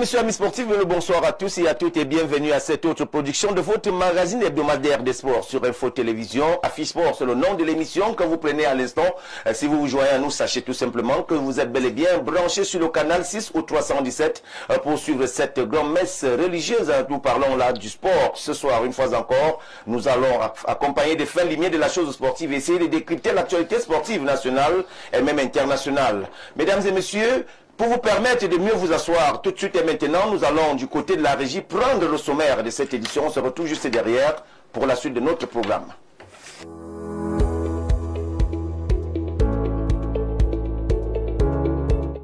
messieurs, amis sportifs, bonsoir à tous et à toutes et bienvenue à cette autre production de votre magazine hebdomadaire des sports sur Info Télévision. Affiche Sport, c'est le nom de l'émission que vous prenez à l'instant. Si vous vous joignez à nous, sachez tout simplement que vous êtes bel et bien branchés sur le canal 6 ou 317 pour suivre cette grande messe religieuse. Nous parlons là du sport. Ce soir, une fois encore, nous allons accompagner des fins limiers de la chose sportive et essayer de décrypter l'actualité sportive nationale et même internationale. Mesdames et messieurs, pour vous permettre de mieux vous asseoir tout de suite et maintenant, nous allons du côté de la régie prendre le sommaire de cette édition. On se retrouve juste derrière pour la suite de notre programme.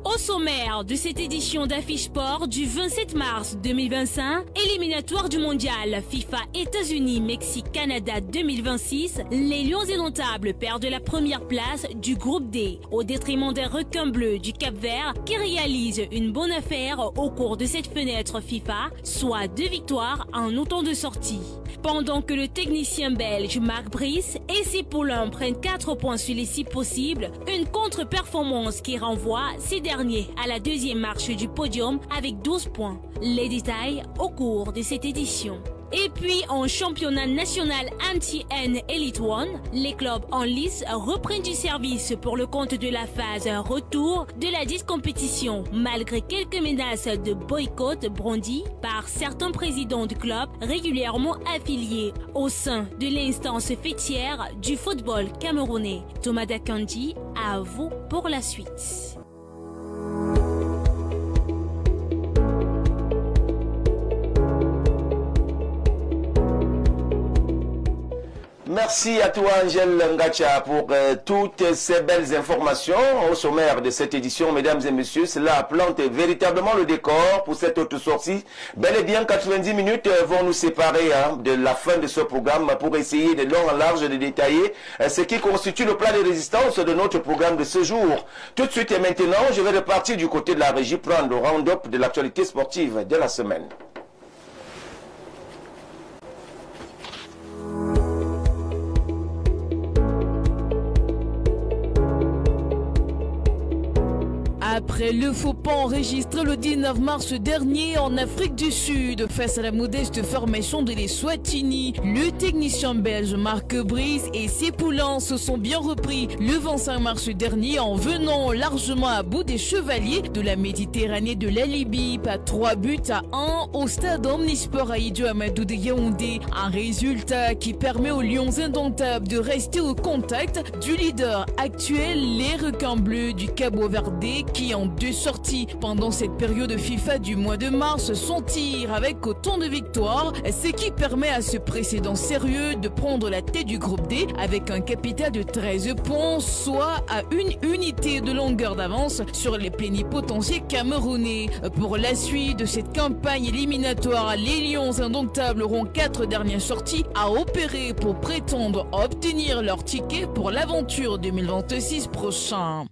Au sommaire de cette édition d'Affiche Sport du 27 mars 2025, éliminatoire du mondial FIFA États-Unis, Mexique, Canada 2026, les Lions indomptables perdent la première place du groupe D au détriment des requins bleus du Cap-Vert qui réalisent une bonne affaire au cours de cette fenêtre FIFA, soit 2 victoires en autant de sorties. Pendant que le technicien belge Marc Brice et ses poulains prennent 4 points sur les 6 possibles, une contre-performance qui renvoie ces derniers à la deuxième marche du podium avec 12 points. Les détails au cours de cette édition. Et puis en championnat national MTN Elite One, les clubs en lice reprennent du service pour le compte de la phase retour de la dite compétition, malgré quelques menaces de boycott brandies par certains présidents de clubs régulièrement affiliés au sein de l'instance fêtière du football camerounais. Thomas Dakandi, à vous pour la suite. Merci à toi Angèle Ngacha pour toutes ces belles informations au sommaire de cette édition. Mesdames et messieurs, cela plante véritablement le décor pour cette autre sortie. Bel et bien 90 minutes vont nous séparer de la fin de ce programme pour essayer de long en large de détailler ce qui constitue le plan de résistance de notre programme de ce jour. Tout de suite et maintenant, je vais repartir du côté de la régie prendre le round-up de l'actualité sportive de la semaine. Après le faux pas enregistré le 19 mars dernier en Afrique du Sud face à la modeste formation de l'Eswatini, le technicien belge Marc Brice et ses poulains se sont bien repris le 25 mars dernier en venant largement à bout des chevaliers de la Méditerranée de la Libye par 3-1 au stade Omnisport Ahidjo Amadou de Yaoundé. Un résultat qui permet aux Lions indomptables de rester au contact du leader actuel, les requins bleus du Cabo-Verde, qui en 2 sorties pendant cette période FIFA du mois de mars sont tir avec autant de victoires, ce qui permet à ce précédent sérieux de prendre la tête du groupe D avec un capital de 13 points, soit à une unité de longueur d'avance sur les plénipotentiaires camerounais. Pour la suite de cette campagne éliminatoire, les Lions indomptables auront 4 dernières sorties à opérer pour prétendre obtenir leur ticket pour l'aventure 2026 prochain.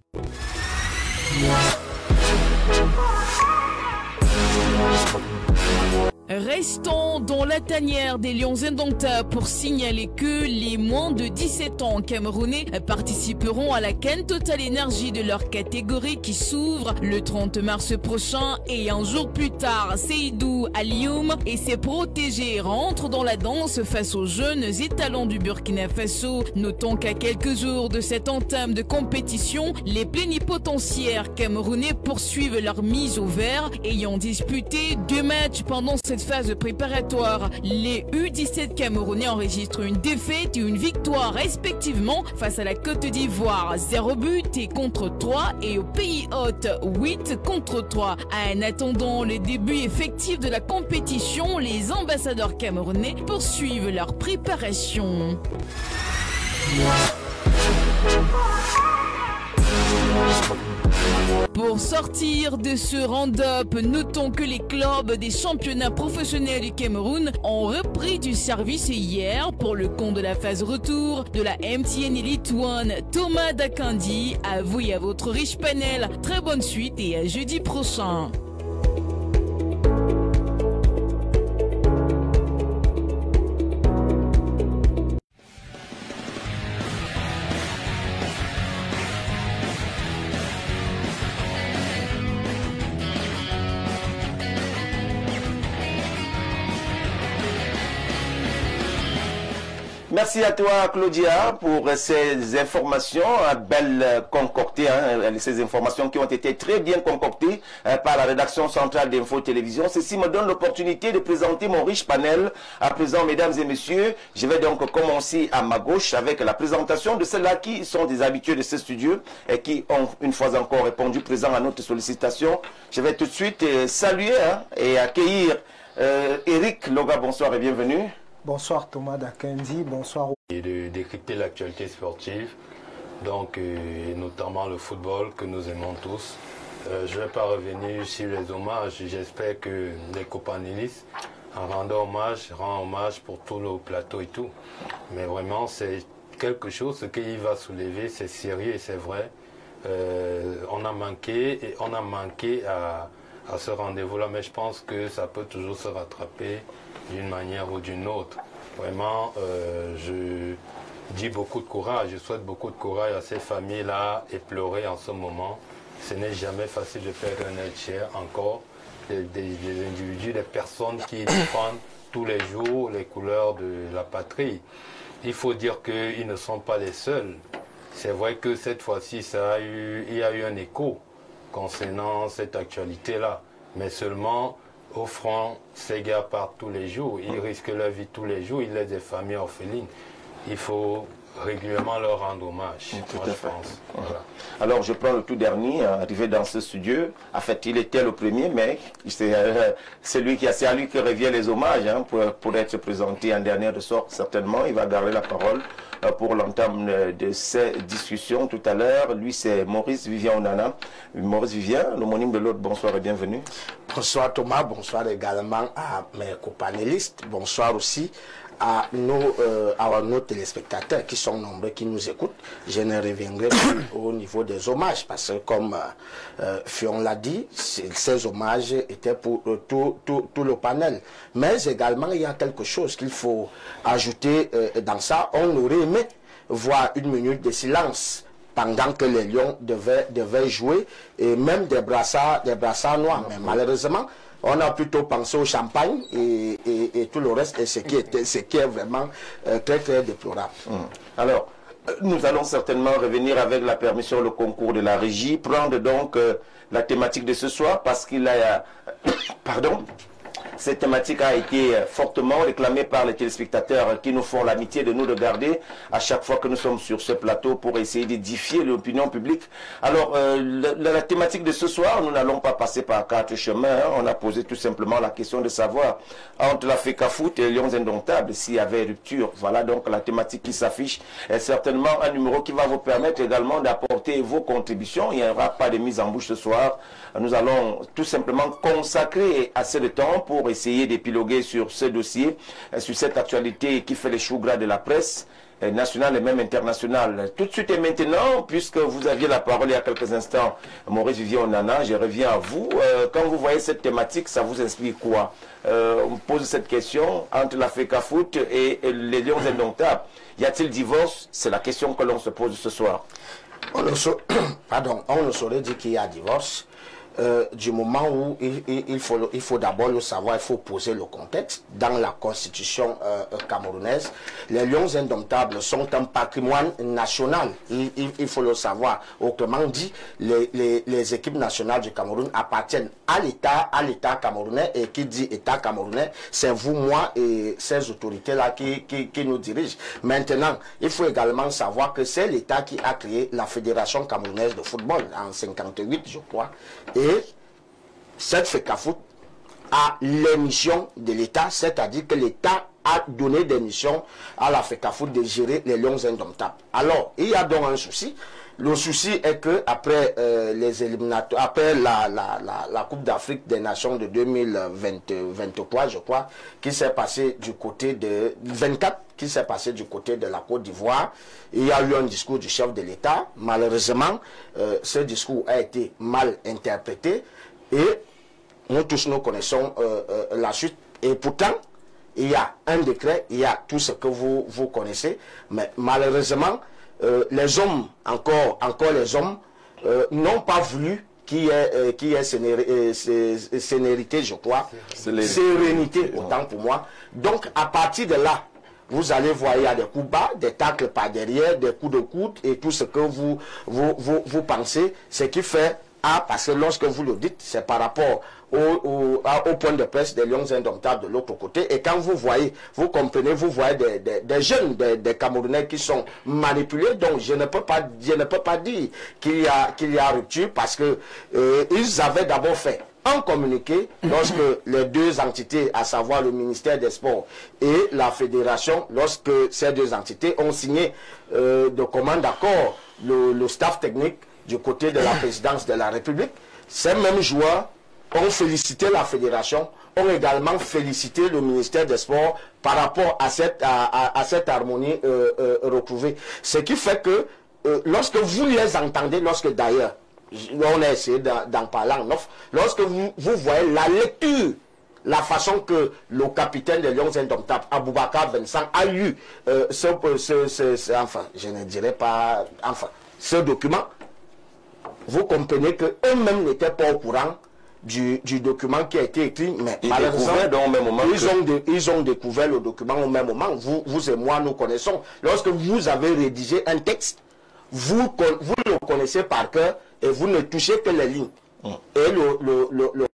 Restons dans la tanière des Lions indomptables pour signaler que les moins de 17 ans camerounais participeront à la CAN Total Energy de leur catégorie qui s'ouvre le 30 mars prochain, et un jour plus tard, Seydou Alioum et ses protégés rentrent dans la danse face aux jeunes étalons du Burkina Faso. Notons qu'à quelques jours de cette entame de compétition, les plénipotentiaires camerounais poursuivent leur mise au vert, ayant disputé 2 matchs pendant cette phase préparatoire. Les U17 camerounais enregistrent une défaite et une victoire respectivement face à la Côte d'Ivoire 0 but et contre 3 et au pays hôte 8 contre 3. En attendant le début effectif de la compétition, les ambassadeurs camerounais poursuivent leur préparation. Pour sortir de ce round-up, notons que les clubs des championnats professionnels du Cameroun ont repris du service hier pour le compte de la phase retour de la MTN Elite One. Thomas Dakandi, à vous et à votre riche panel, très bonne suite et à jeudi prochain. Merci à toi, Claudia, pour ces informations belles concoctées, ces informations qui ont été très bien concoctées par la rédaction centrale d'Info Télévision. Ceci me donne l'opportunité de présenter mon riche panel. À présent, mesdames et messieurs, je vais donc commencer à ma gauche avec la présentation de ceux-là qui sont des habitués de ce studio et qui ont une fois encore répondu présent à notre sollicitation. Je vais tout de suite saluer et accueillir Eric Loga. Bonsoir et bienvenue. Bonsoir Thomas Dakendi, bonsoir. Et de décrypter l'actualité sportive, donc et notamment le football que nous aimons tous. Je ne vais pas revenir sur les hommages, j'espère que les copanélistes, en rendant hommage, rendent hommage pour tout le plateau et tout. Mais vraiment, c'est quelque chose, ce qu'il va soulever, c'est sérieux et c'est vrai. On a manqué à ce rendez-vous-là, mais je pense que ça peut toujours se rattraper d'une manière ou d'une autre. Vraiment, je dis beaucoup de courage, je souhaite beaucoup de courage à ces familles-là éplorées en ce moment. Ce n'est jamais facile de perdre un être cher encore, des individus, des personnes qui défendent tous les jours les couleurs de la patrie. Il faut dire qu'ils ne sont pas les seuls. C'est vrai que cette fois-ci, il y a eu un écho concernant cette actualité-là, mais seulement au front, ces gars partent tous les jours, ils risquent leur vie tous les jours, ils laissent des familles orphelines. Il faut régulièrement leur rendre hommage, moi, je pense. Voilà. Alors je prends le tout dernier, arrivé dans ce studio. En fait, il était le premier, mais c'est à lui que revient les hommages pour être présenté en dernier ressort. Certainement, il va garder la parole pour l'entame de ces discussions tout à l'heure. Lui, c'est Maurice Vivien Onana. Maurice Vivien, l'homonyme de l'autre, bonsoir et bienvenue. Bonsoir Thomas, bonsoir également à mes copanélistes, bonsoir aussi à nos téléspectateurs qui sont nombreux, qui nous écoutent. Je ne reviendrai plus au niveau des hommages parce que comme Fion l'a dit, ces hommages étaient pour tout le panel. Mais également, il y a quelque chose qu'il faut ajouter dans ça. On aurait aimé voir une minute de silence pendant que les Lions devaient jouer, et même des brassards noirs. Mais malheureusement, on a plutôt pensé au champagne et tout le reste, et ce qui est vraiment très très déplorable. Alors, nous allons certainement revenir avec la permission, le concours de la régie, prendre donc la thématique de ce soir, parce qu'il a... pardon. Cette thématique a été fortement réclamée par les téléspectateurs qui nous font l'amitié de nous regarder à chaque fois que nous sommes sur ce plateau pour essayer d'édifier l'opinion publique. Alors, la thématique de ce soir, nous n'allons pas passer par 4 chemins. On a posé tout simplement la question de savoir entre la FECAFOOT et les Lions Indomptables s'il y avait rupture. Voilà donc la thématique qui s'affiche. Et certainement un numéro qui va vous permettre également d'apporter vos contributions. Il n'y aura pas de mise en bouche ce soir. Nous allons tout simplement consacrer assez de temps pour essayer d'épiloguer sur ce dossier, sur cette actualité qui fait les choux gras de la presse nationale et même internationale. Tout de suite et maintenant, puisque vous aviez la parole il y a quelques instants, Maurice Vivien Onana, je reviens à vous. Quand vous voyez cette thématique, ça vous inspire quoi? On pose cette question entre la FECAFOOT et les Lions Indomptables. Y a-t-il divorce? C'est la question que l'on se pose ce soir. On ne saurait dire qu'il y a divorce. Du moment où il faut d'abord le savoir, il faut poser le contexte. Dans la constitution camerounaise, les Lions Indomptables sont un patrimoine national. Il faut le savoir. Autrement dit, les équipes nationales du Cameroun appartiennent à l'État camerounais, et qui dit État camerounais, c'est vous, moi et ces autorités-là qui nous dirigent. Maintenant, il faut également savoir que c'est l'État qui a créé la Fédération camerounaise de football en 58, je crois. Et cette FECAFOOT a les missions de l'État, c'est-à-dire que l'État a donné des missions à la FECAFOOT de gérer les Lions Indomptables. Alors, il y a donc un souci. Le souci est que après les éliminatoires, après la Coupe d'Afrique des Nations de 2023, je crois, qui s'est passé du côté de 24, qui s'est passé du côté de la Côte d'Ivoire, il y a eu un discours du chef de l'État. Malheureusement, ce discours a été mal interprété et nous tous nous connaissons la suite. Et pourtant, il y a un décret, il y a tout ce que vous connaissez, mais malheureusement, les hommes, encore les hommes, n'ont pas voulu qu'il y ait sénérité, je crois, sérénité, autant pour moi. Donc, à partir de là, vous allez voir, il y a des coups bas, des tacles par derrière, des coups de coude et tout ce que vous pensez, ce qui fait, parce que lorsque vous le dites, c'est par rapport au point de presse des Lions Indomptables de l'autre côté. Et quand vous voyez, vous comprenez, vous voyez des jeunes, des Camerounais qui sont manipulés. Donc je ne peux pas dire qu'il y a rupture parce que ils avaient d'abord fait un communiqué lorsque les deux entités, à savoir le ministère des Sports et la fédération, lorsque ces deux entités ont signé de commun accord le staff technique du côté de la présidence de la République, ces mêmes joueurs ont félicité la fédération, ont également félicité le ministère des Sports par rapport à cette harmonie retrouvée. Ce qui fait que lorsque vous les entendez, lorsque d'ailleurs, on a essayé d'en parler en off, lorsque vous voyez la lecture, la façon que le capitaine des Lions Indomptables, Aboubakar Vincent, a eu enfin, je ne dirais pas, enfin, ce document, vous comprenez qu'eux-mêmes n'étaient pas au courant du document qui a été écrit, mais malheureusement, ils ont découvert le document au même moment. Vous et moi, nous connaissons. Lorsque vous avez rédigé un texte, vous le connaissez par cœur et vous ne touchez que les lignes. Et le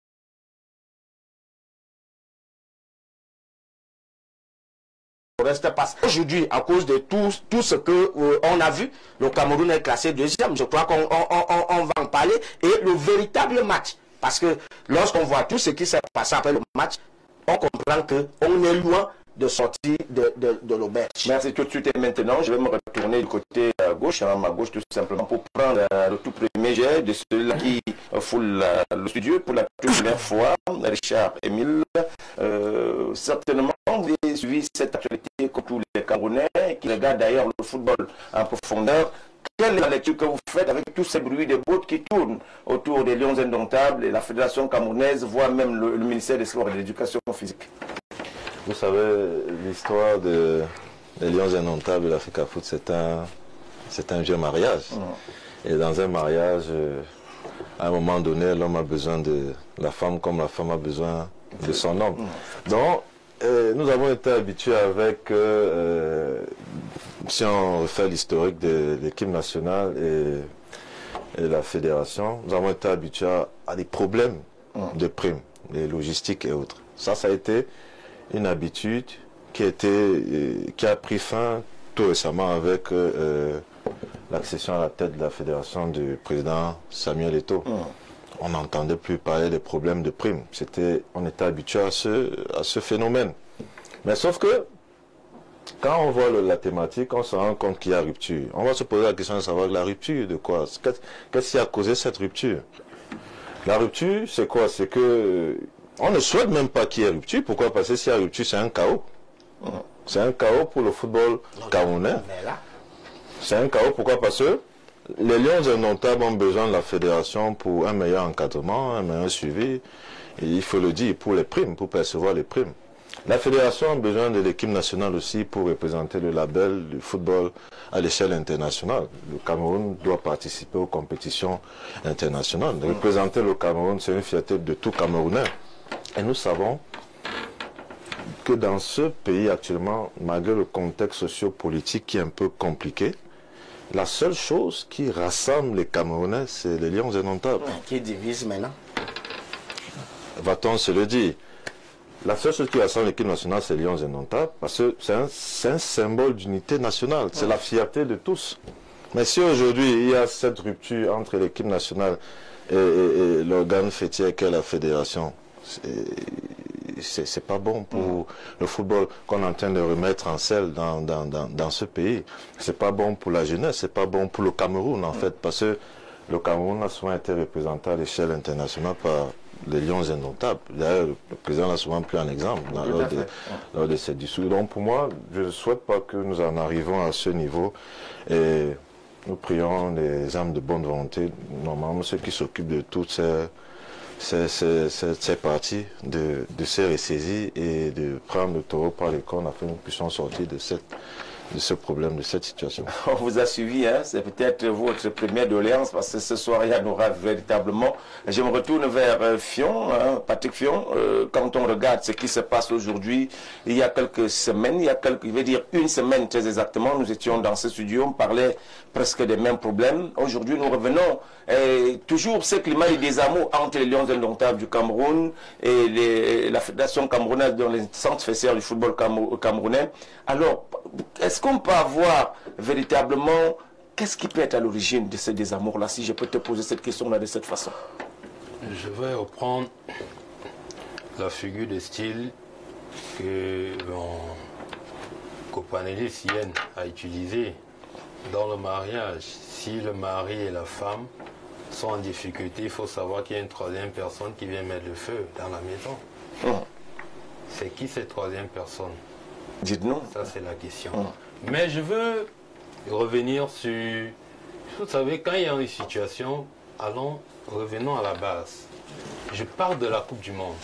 reste passe. Aujourd'hui, à cause de tout ce que on a vu, le Cameroun est classé deuxième. Je crois qu'on va en parler. Et le véritable match, parce que lorsqu'on voit tout ce qui s'est passé après le match, on comprend qu'on est loin de sortir de l'auberge. Merci tout de suite. Et maintenant, je vais me retourner du côté gauche, à ma gauche tout simplement, pour prendre le tout premier jet de celui-là qui foule le studio pour la toute première fois, Richard Émile. Certainement, vous avez suivi cette actualité comme tous les Camerounais qui regardent d'ailleurs le football en profondeur. Quelle est la lecture que vous faites avec tous ces bruits de bottes qui tournent autour des Lions Indomptables et la Fédération camerounaise, voire même le ministère des Sports et de l'Éducation physique? Vous savez, l'histoire des Lions Indomptables et l'Africa Foot, c'est un vieux mariage. Et dans un mariage, à un moment donné, l'homme a besoin de la femme comme la femme a besoin de son homme. Donc, nous avons été habitués avec, si on refait l'historique de l'équipe nationale et la fédération, nous avons été habitués à des problèmes de primes, des logistiques et autres. Ça a été une habitude qui a pris fin tout récemment avec l'accession à la tête de la fédération du président Samuel Eto'o. On n'entendait plus parler des problèmes de primes. On était habitué à ce phénomène. Mais sauf que, quand on voit la thématique, on se rend compte qu'il y a rupture. On va se poser la question de savoir la rupture de quoi? Qu'est-ce qui a causé cette rupture? La rupture, c'est quoi? C'est que on ne souhaite même pas qu'il y ait rupture. Pourquoi? Parce que s'il y a rupture, c'est un chaos. C'est un chaos pour le football camerounais. C'est un chaos. Pourquoi? Parce que les Lions Indomptables ont besoin de la fédération pour un meilleur encadrement, un meilleur suivi. Et il faut le dire, pour les primes, pour percevoir les primes. La fédération a besoin de l'équipe nationale aussi pour représenter le label du football à l'échelle internationale. Le Cameroun doit participer aux compétitions internationales. Représenter le Cameroun, c'est une fierté de tout Camerounais. Et nous savons que dans ce pays actuellement, malgré le contexte socio-politique qui est un peu compliqué, la seule chose qui rassemble les Camerounais, c'est les Lions Indomptables. Qui divise maintenant? Va-t-on se le dire? La seule chose qui rassemble l'équipe nationale, c'est les Lions Indomptables, parce que c'est un symbole d'unité nationale, c'est la fierté de tous. Mais si aujourd'hui, il y a cette rupture entre l'équipe nationale et l'organe fêtier qu'est la fédération, c'est pas bon pour le football qu'on est en train de remettre en selle dans ce pays. C'est pas bon pour la jeunesse, c'est pas bon pour le Cameroun en fait, parce que le Cameroun a souvent été représenté à l'échelle internationale par les Lions Indomptables. D'ailleurs, le président l'a souvent pris en exemple lors de cette discussion. Donc pour moi, je ne souhaite pas que nous en arrivons à ce niveau et nous prions les âmes de bonne volonté, normalement ceux qui s'occupent de toutes ces parties, de se ressaisir et de prendre le taureau par les cornes afin que nous puissions sortir de de ce problème, de cette situation. On vous a suivi, hein? C'est peut-être votre première doléance, parce que ce soir, il y en aura véritablement. Je me retourne vers Fion, hein, Patrick Fion. Quand on regarde ce qui se passe aujourd'hui, il y a quelques semaines, il veut dire une semaine très exactement, nous étions dans ce studio, on parlait presque des mêmes problèmes. Aujourd'hui, nous revenons. Et toujours ce climat de désamour entre les Lions indomptables du Cameroun et la Fédération camerounaise dans les centres fessiers du football camerounais. Alors, est-ce qu'on peut avoir véritablement, qu'est-ce qui peut être à l'origine de ce désamour-là, si je peux te poser cette question-là de cette façon? Je vais reprendre la figure de style que mon copanéliste Yen a utilisé dans le mariage. Si le mari et la femme sont en difficulté, il faut savoir qu'il y a une troisième personne qui vient mettre le feu dans la maison. C'est qui cette troisième personne? Dites-nous. Ça, c'est la question. Mais je veux revenir sur... Vous savez, quand il y a une situation, revenons à la base. Je parle de la Coupe du Monde.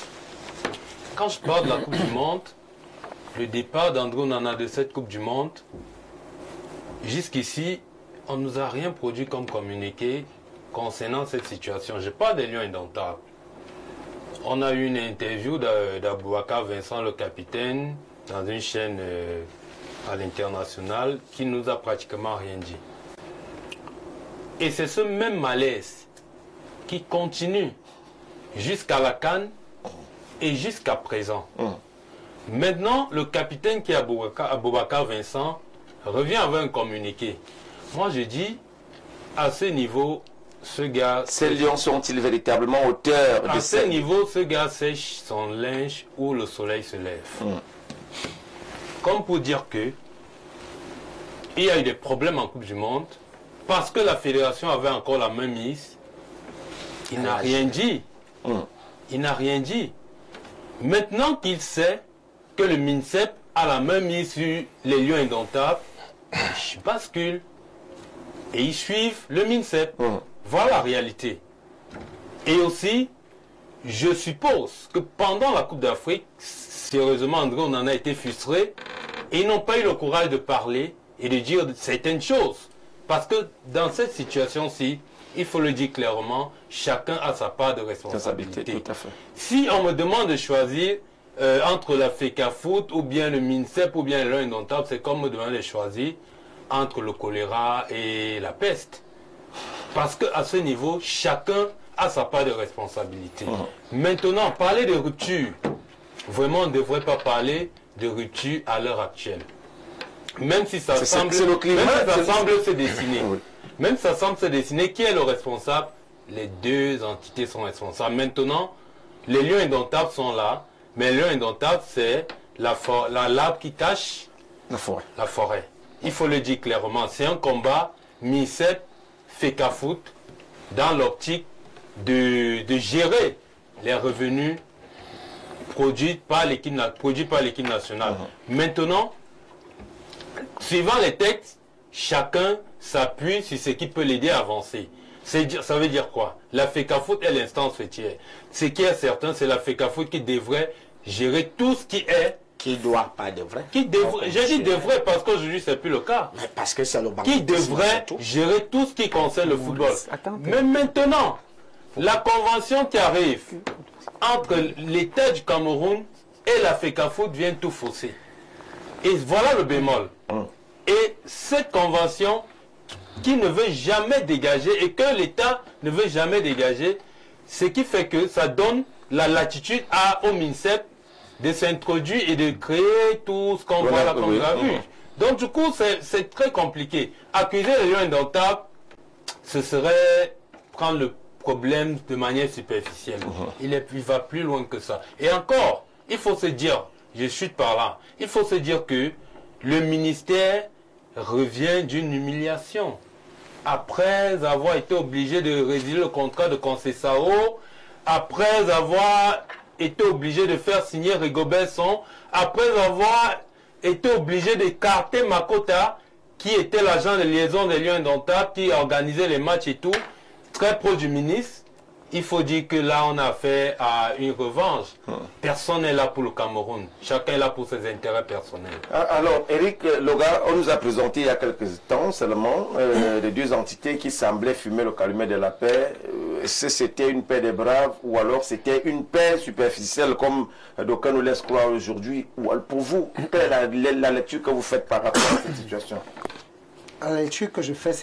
Quand je parle de la Coupe du Monde, le départ d'André Onana de cette Coupe du Monde, jusqu'ici, on ne nous a rien produit comme communiqué concernant cette situation. Je parle des Lions indomptables. On a eu une interview d'Aboubacar Vincent, le capitaine, dans une chaîne à l'international, qui nous a pratiquement rien dit. Et c'est ce même malaise qui continue jusqu'à la CAN et jusqu'à présent. Maintenant, le capitaine qui est Aboubacar Vincent revient avec un communiqué. Moi, je dis, à ce niveau, ce gars... Ces lions sont-ils véritablement auteurs de À ce niveau, ce gars sèche son linge où le soleil se lève. Comme pour dire que il y a eu des problèmes en Coupe du Monde, parce que la fédération avait encore la main mise, il n'a rien dit. Il n'a rien dit. Maintenant qu'il sait que le MINSEP a la main mise sur les Lions indomptables, ils basculent et ils suivent le MINSEP. Voilà la réalité. Et aussi, je suppose que pendant la Coupe d'Afrique, sérieusement, André on en a été frustré et ils n'ont pas eu le courage de parler et de dire certaines choses. Parce que dans cette situation-ci, il faut le dire clairement, chacun a sa part de responsabilité. Tout à fait. Si on me demande de choisir entre la FECAFOOT ou bien le MINSEP ou bien le Lions indomptables, c'est comme me demander de choisir entre le choléra et la peste. Parce qu'à ce niveau, chacun a sa part de responsabilité. Maintenant, parler de rupture, vraiment, on ne devrait pas parler de rupture à l'heure actuelle. Même si ça semble se dessiner. Même si ça semble se dessiner, qui est le responsable? Les deux entités sont responsables. Maintenant, les Lions indomptables sont là, mais les Lions indomptables, c'est l'arbre qui cache la forêt. Il faut le dire clairement. C'est un combat MINSEP, FECAFOOT, dans l'optique de gérer les revenus produits par l'équipe nationale. Maintenant, suivant les textes, chacun s'appuie sur ce qui peut l'aider à avancer. Ça veut dire quoi? La FECAFOOT est l'instance fêtière. Ce qui est certain, c'est la FECAFOOT qui devrait gérer tout ce qui est... Qui doit, pas devrait. Qui devrait, j'ai dit devrait parce qu'aujourd'hui c'est plus le cas. Mais parce que c'est le banc. Qui devrait gérer tout ce qui concerne le football. Mais maintenant, la convention qui arrive entre l'État du Cameroun et la FECAFOOT vient tout fausser. Et voilà le bémol. Et cette convention qui ne veut jamais dégager et que l'État ne veut jamais dégager, ce qui fait que ça donne la latitude au MINSEP de s'introduire et de créer tout ce qu'on voit là comme on a vu. Donc du coup, c'est très compliqué. Accuser les Lions indomptables, ce serait prendre le problème de manière superficielle. Il va plus loin que ça. Et encore, il faut se dire, je chute par là, il faut se dire que le ministère revient d'une humiliation. Après avoir été obligé de résilier le contrat de Concessao, après avoir été obligé de faire signer Rigobert Song, après avoir été obligé d'écarter Makota, qui était l'agent de liaison des Lions indomptables, qui organisait les matchs et tout, très proche du ministre, il faut dire que là, on a affaire à une revanche. Personne n'est là pour le Cameroun. Chacun est là pour ses intérêts personnels. Alors, Eric Loga, on nous a présenté il y a quelques temps seulement les deux entités qui semblaient fumer le calumet de la paix. C'était une paix des braves ou alors c'était une paix superficielle comme d'aucuns nous laissent croire aujourd'hui. Pour vous, quelle est la lecture que vous faites par rapport à cette situation? La lecture que je fais,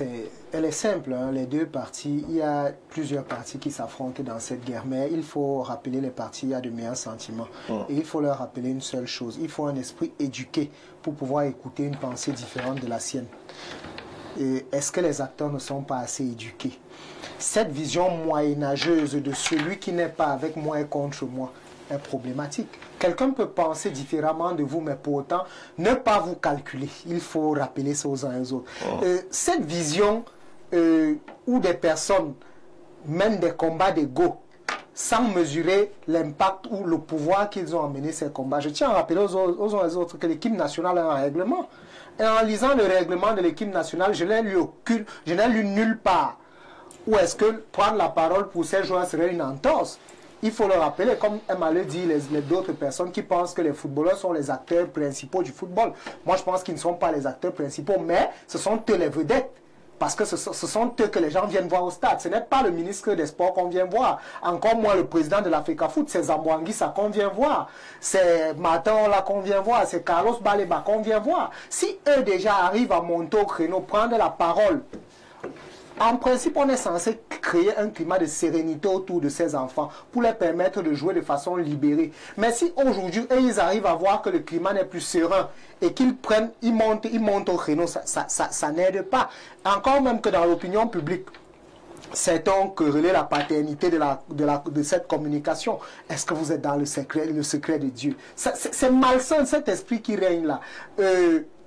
elle est simple. Hein. Les deux parties, il y a plusieurs parties qui s'affrontent dans cette guerre. Mais il faut rappeler les parties, il y a de meilleurs sentiments. Et il faut leur rappeler une seule chose. Il faut un esprit éduqué pour pouvoir écouter une pensée différente de la sienne. Est-ce que les acteurs ne sont pas assez éduqués? Cette vision moyenâgeuse de celui qui n'est pas avec moi et contre moi est problématique. Quelqu'un peut penser différemment de vous, mais pour autant, ne pas vous calculer. Il faut rappeler ça aux uns et aux autres. Cette vision où des personnes mènent des combats d'ego sans mesurer l'impact ou le pouvoir qu'ils ont amené ces combats. Je tiens à rappeler aux uns et aux autres que l'équipe nationale a un règlement. Et en lisant le règlement de l'équipe nationale, je n'ai lu nulle part. Ou est-ce que prendre la parole pour ces joueurs serait une entorse? Il faut le rappeler, comme Emma le dit, d'autres personnes qui pensent que les footballeurs sont les acteurs principaux du football. Moi, je pense qu'ils ne sont pas les acteurs principaux, mais ce sont eux les vedettes. Parce que ce sont eux que les gens viennent voir au stade. Ce n'est pas le ministre des Sports qu'on vient voir. Encore moins le président de l'Africa Foot. C'est Zambouanguissa qu'on vient voir. C'est Martin là qu'on vient voir. C'est Carlos Baleba qu'on vient voir. Si eux déjà arrivent à monter au créneau, prendre la parole, en principe, on est censé créer un climat de sérénité autour de ces enfants pour les permettre de jouer de façon libérée. Mais si aujourd'hui, ils arrivent à voir que le climat n'est plus serein et qu'ils montent au créneau, ça n'aide pas. Encore même que dans l'opinion publique, certains querellaient la paternité de cette communication. Est-ce que vous êtes dans le secret de Dieu? C'est malsain cet esprit qui règne là.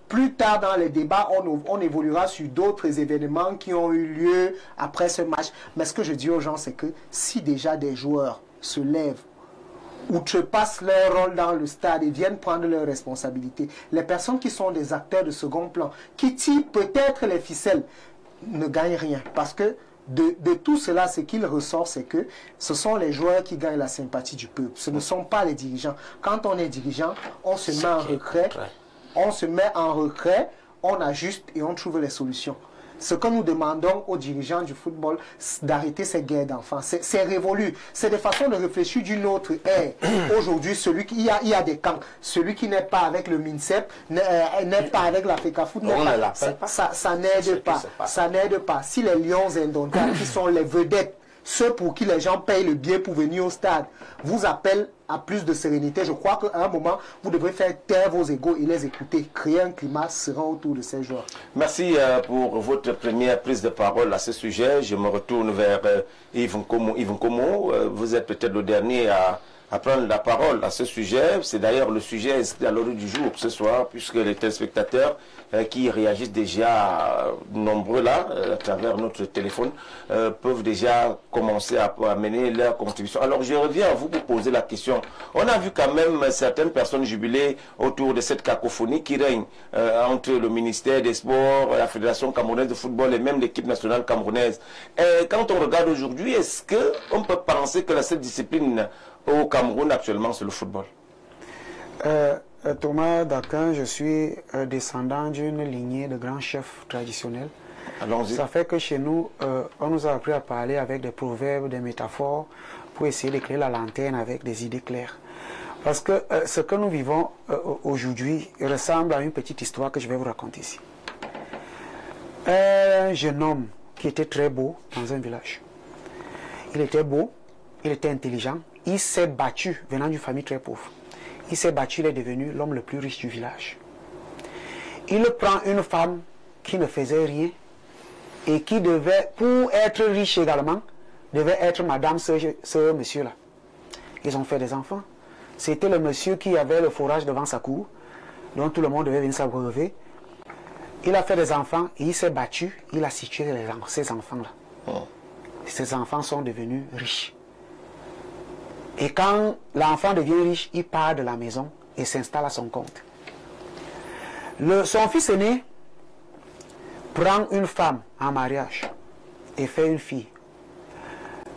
Plus tard dans les débats, on évoluera sur d'autres événements qui ont eu lieu après ce match. Mais ce que je dis aux gens, c'est que si déjà des joueurs se lèvent, outrepassent leur rôle dans le stade et viennent prendre leurs responsabilités, les personnes qui sont des acteurs de second plan, qui tirent peut-être les ficelles, ne gagnent rien. Parce que de tout cela, ce qu'il ressort, c'est que ce sont les joueurs qui gagnent la sympathie du peuple. Ce ne sont pas les dirigeants. Quand on est dirigeant, on se met en retrait. On ajuste et on trouve les solutions. Ce que nous demandons aux dirigeants du football, c'est d'arrêter ces guerres d'enfants. C'est révolu. C'est des façons de réfléchir d'une autre ère. Aujourd'hui, il y a des camps. Celui qui n'est pas avec le MINSEP, n'est pas avec l'Africa Foot, ça n'aide pas. Ça n'aide pas. Si les lions indomptables, qui sont les vedettes, ceux pour qui les gens payent le billet pour venir au stade, vous appellent à plus de sérénité, je crois qu'à un moment, vous devrez faire taire vos égos et les écouter, créer un climat serein autour de ces joueurs. Merci pour votre première prise de parole à ce sujet. Je me retourne vers Yves Nkomo. Vous êtes peut-être le dernier à prendre la parole à ce sujet. C'est d'ailleurs le sujet inscrit à l'ordre du jour ce soir, puisque les téléspectateurs qui réagissent déjà nombreux là, à travers notre téléphone, peuvent déjà commencer à mener leur contribution. Alors je reviens à vous pour poser la question. On a vu quand même certaines personnes jubiler autour de cette cacophonie qui règne entre le ministère des Sports, la Fédération camerounaise de football et même l'équipe nationale camerounaise. Quand on regarde aujourd'hui, est-ce qu'on peut penser que la seule discipline au Cameroun actuellement, c'est le football? Thomas Daquin, je suis descendant d'une lignée de grands chefs traditionnels. Ça fait que chez nous, on nous a appris à parler avec des proverbes, des métaphores, pour essayer d'éclairer la lanterne avec des idées claires. Parce que ce que nous vivons aujourd'hui ressemble à une petite histoire que je vais vous raconter ici. Un jeune homme qui était très beau dans un village. Il était beau, il était intelligent. Il s'est battu, venant d'une famille très pauvre. Il s'est battu, il est devenu l'homme le plus riche du village. Il prend une femme qui ne faisait rien et qui devait, pour être riche également, devait être madame ce monsieur-là. Ils ont fait des enfants. C'était le monsieur qui avait le forage devant sa cour, dont tout le monde devait venir s'abreuver. Il a fait des enfants et il s'est battu, il a situé ces enfants-là. Ces enfants sont devenus riches. Et quand l'enfant devient riche, il part de la maison et s'installe à son compte. Son fils aîné prend une femme en mariage et fait une fille.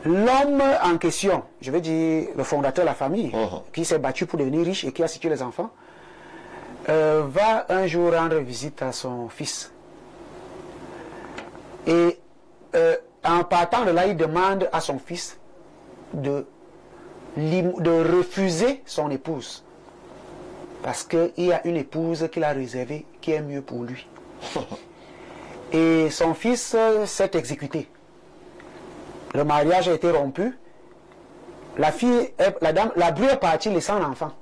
L'homme en question, je veux dire le fondateur de la famille, qui s'est battu pour devenir riche et qui a situé les enfants, va un jour rendre visite à son fils. Et en partant de là, il demande à son fils de refuser son épouse. Parce qu'il y a une épouse qu'il a réservée qui est mieux pour lui. Et son fils s'est exécuté. Le mariage a été rompu. La bru est partie laissant l'enfant.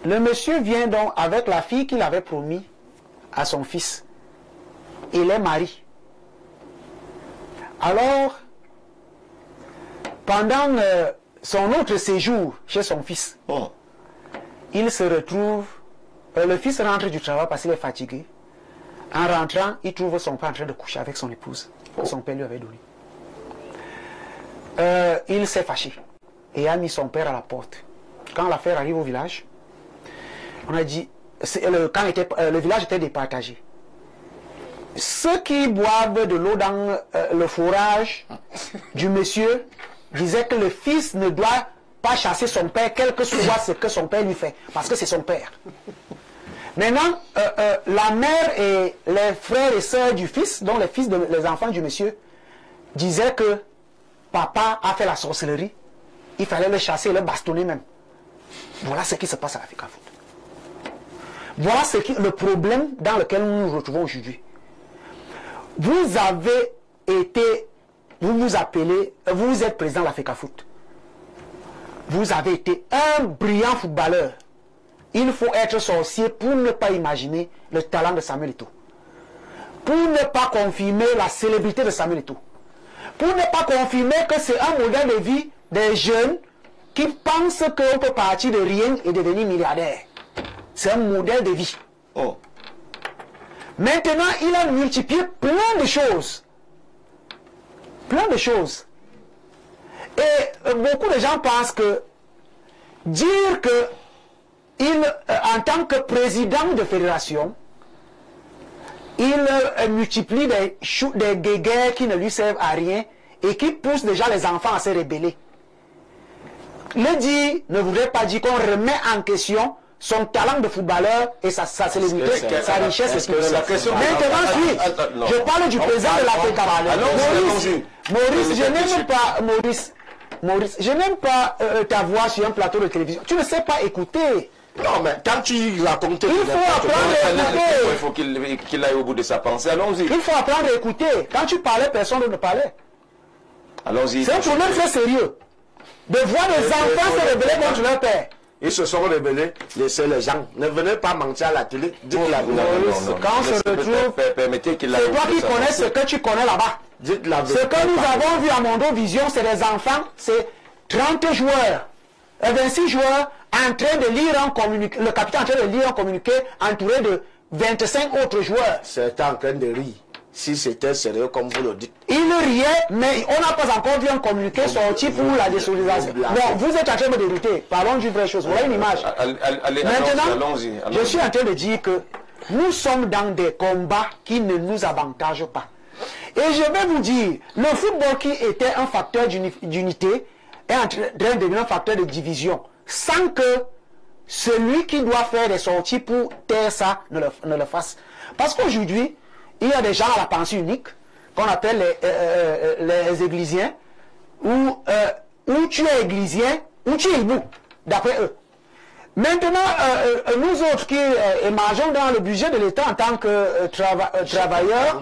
Le monsieur vient donc avec la fille qu'il avait promis à son fils. Et les marie. Alors, pendant son autre séjour chez son fils, il se retrouve, le fils rentre du travail parce qu'il est fatigué. En rentrant, il trouve son père en train de coucher avec son épouse, que son père lui avait donné. Il s'est fâché et a mis son père à la porte. Quand l'affaire arrive au village, on a dit, le village était départagé. Ceux qui boivent de l'eau dans le fourrage du monsieur disaient que le fils ne doit pas chasser son père, quel que soit ce que son père lui fait, parce que c'est son père. Maintenant, la mère et les frères et sœurs du fils, dont les enfants du monsieur, disaient que papa a fait la sorcellerie, il fallait le chasser et le bastonner même. Voilà ce qui se passe à la FECAFOOT. Voilà le problème dans lequel nous nous retrouvons aujourd'hui. Vous avez été, vous êtes président de la FECAFOOT. Vous avez été un brillant footballeur. Il faut être sorcier pour ne pas imaginer le talent de Samuel Eto'o. Pour ne pas confirmer la célébrité de Samuel Eto'o. Pour ne pas confirmer que c'est un modèle de vie des jeunes qui pensent qu'on peut partir de rien et devenir milliardaire. C'est un modèle de vie. Maintenant, il a multiplié plein de choses. Plein de choses. Et beaucoup de gens pensent que dire que en tant que président de fédération, il multiplie des guéguerres qui ne lui servent à rien et qui poussent déjà les enfants à se rebeller. Le dit ne voudrait pas dire qu'on remet en question son talent de footballeur et sa célébrité, sa richesse. Maintenant, je parle du président de la FECAFOOT. Maurice, je n'aime pas ta voix sur un plateau de télévision. Tu ne sais pas écouter. Non, mais quand tu racontes... Il faut apprendre à écouter. Il faut qu'il aille au bout de sa pensée. Allons-y. Il faut apprendre à écouter. Quand tu parlais, personne ne parlait. Allons-y. C'est un problème très sérieux. De voir des enfants se rebeller contre leur père. Ils se sont rebellés, laissez les gens. Ne venez pas mentir à la télé. Dites-la vérité. Quand on se retrouve, permettez qu'il aille c'est toi qui connais ce que tu connais là-bas. Dites la vérité. Ce que nous avons vu à Mondo Vision, c'est des enfants, c'est 30 joueurs, 26 joueurs en train de lire un communiqué, le capitaine en train de lire un communiqué entouré de 25 autres joueurs. C'est en train de rire. Si c'était sérieux comme vous le dites. Il riait, mais on n'a pas encore vu un communiqué sorti pour la désolidarisation. Bon, vous êtes en train de me dérouter. Parlons d'une vraie chose. Voilà une image. Maintenant, je suis en train de dire que nous sommes dans des combats qui ne nous avantagent pas. Et je vais vous dire, le football qui était un facteur d'unité est en train de devenir un facteur de division. Sans que celui qui doit faire des sorties pour taire ça ne le fasse. Parce qu'aujourd'hui, il y a des gens à la pensée unique, qu'on appelle les églisiens, où tu es églisien, ou tu es hibou, d'après eux. Maintenant, nous autres qui émergeons dans le budget de l'État en tant que travailleurs,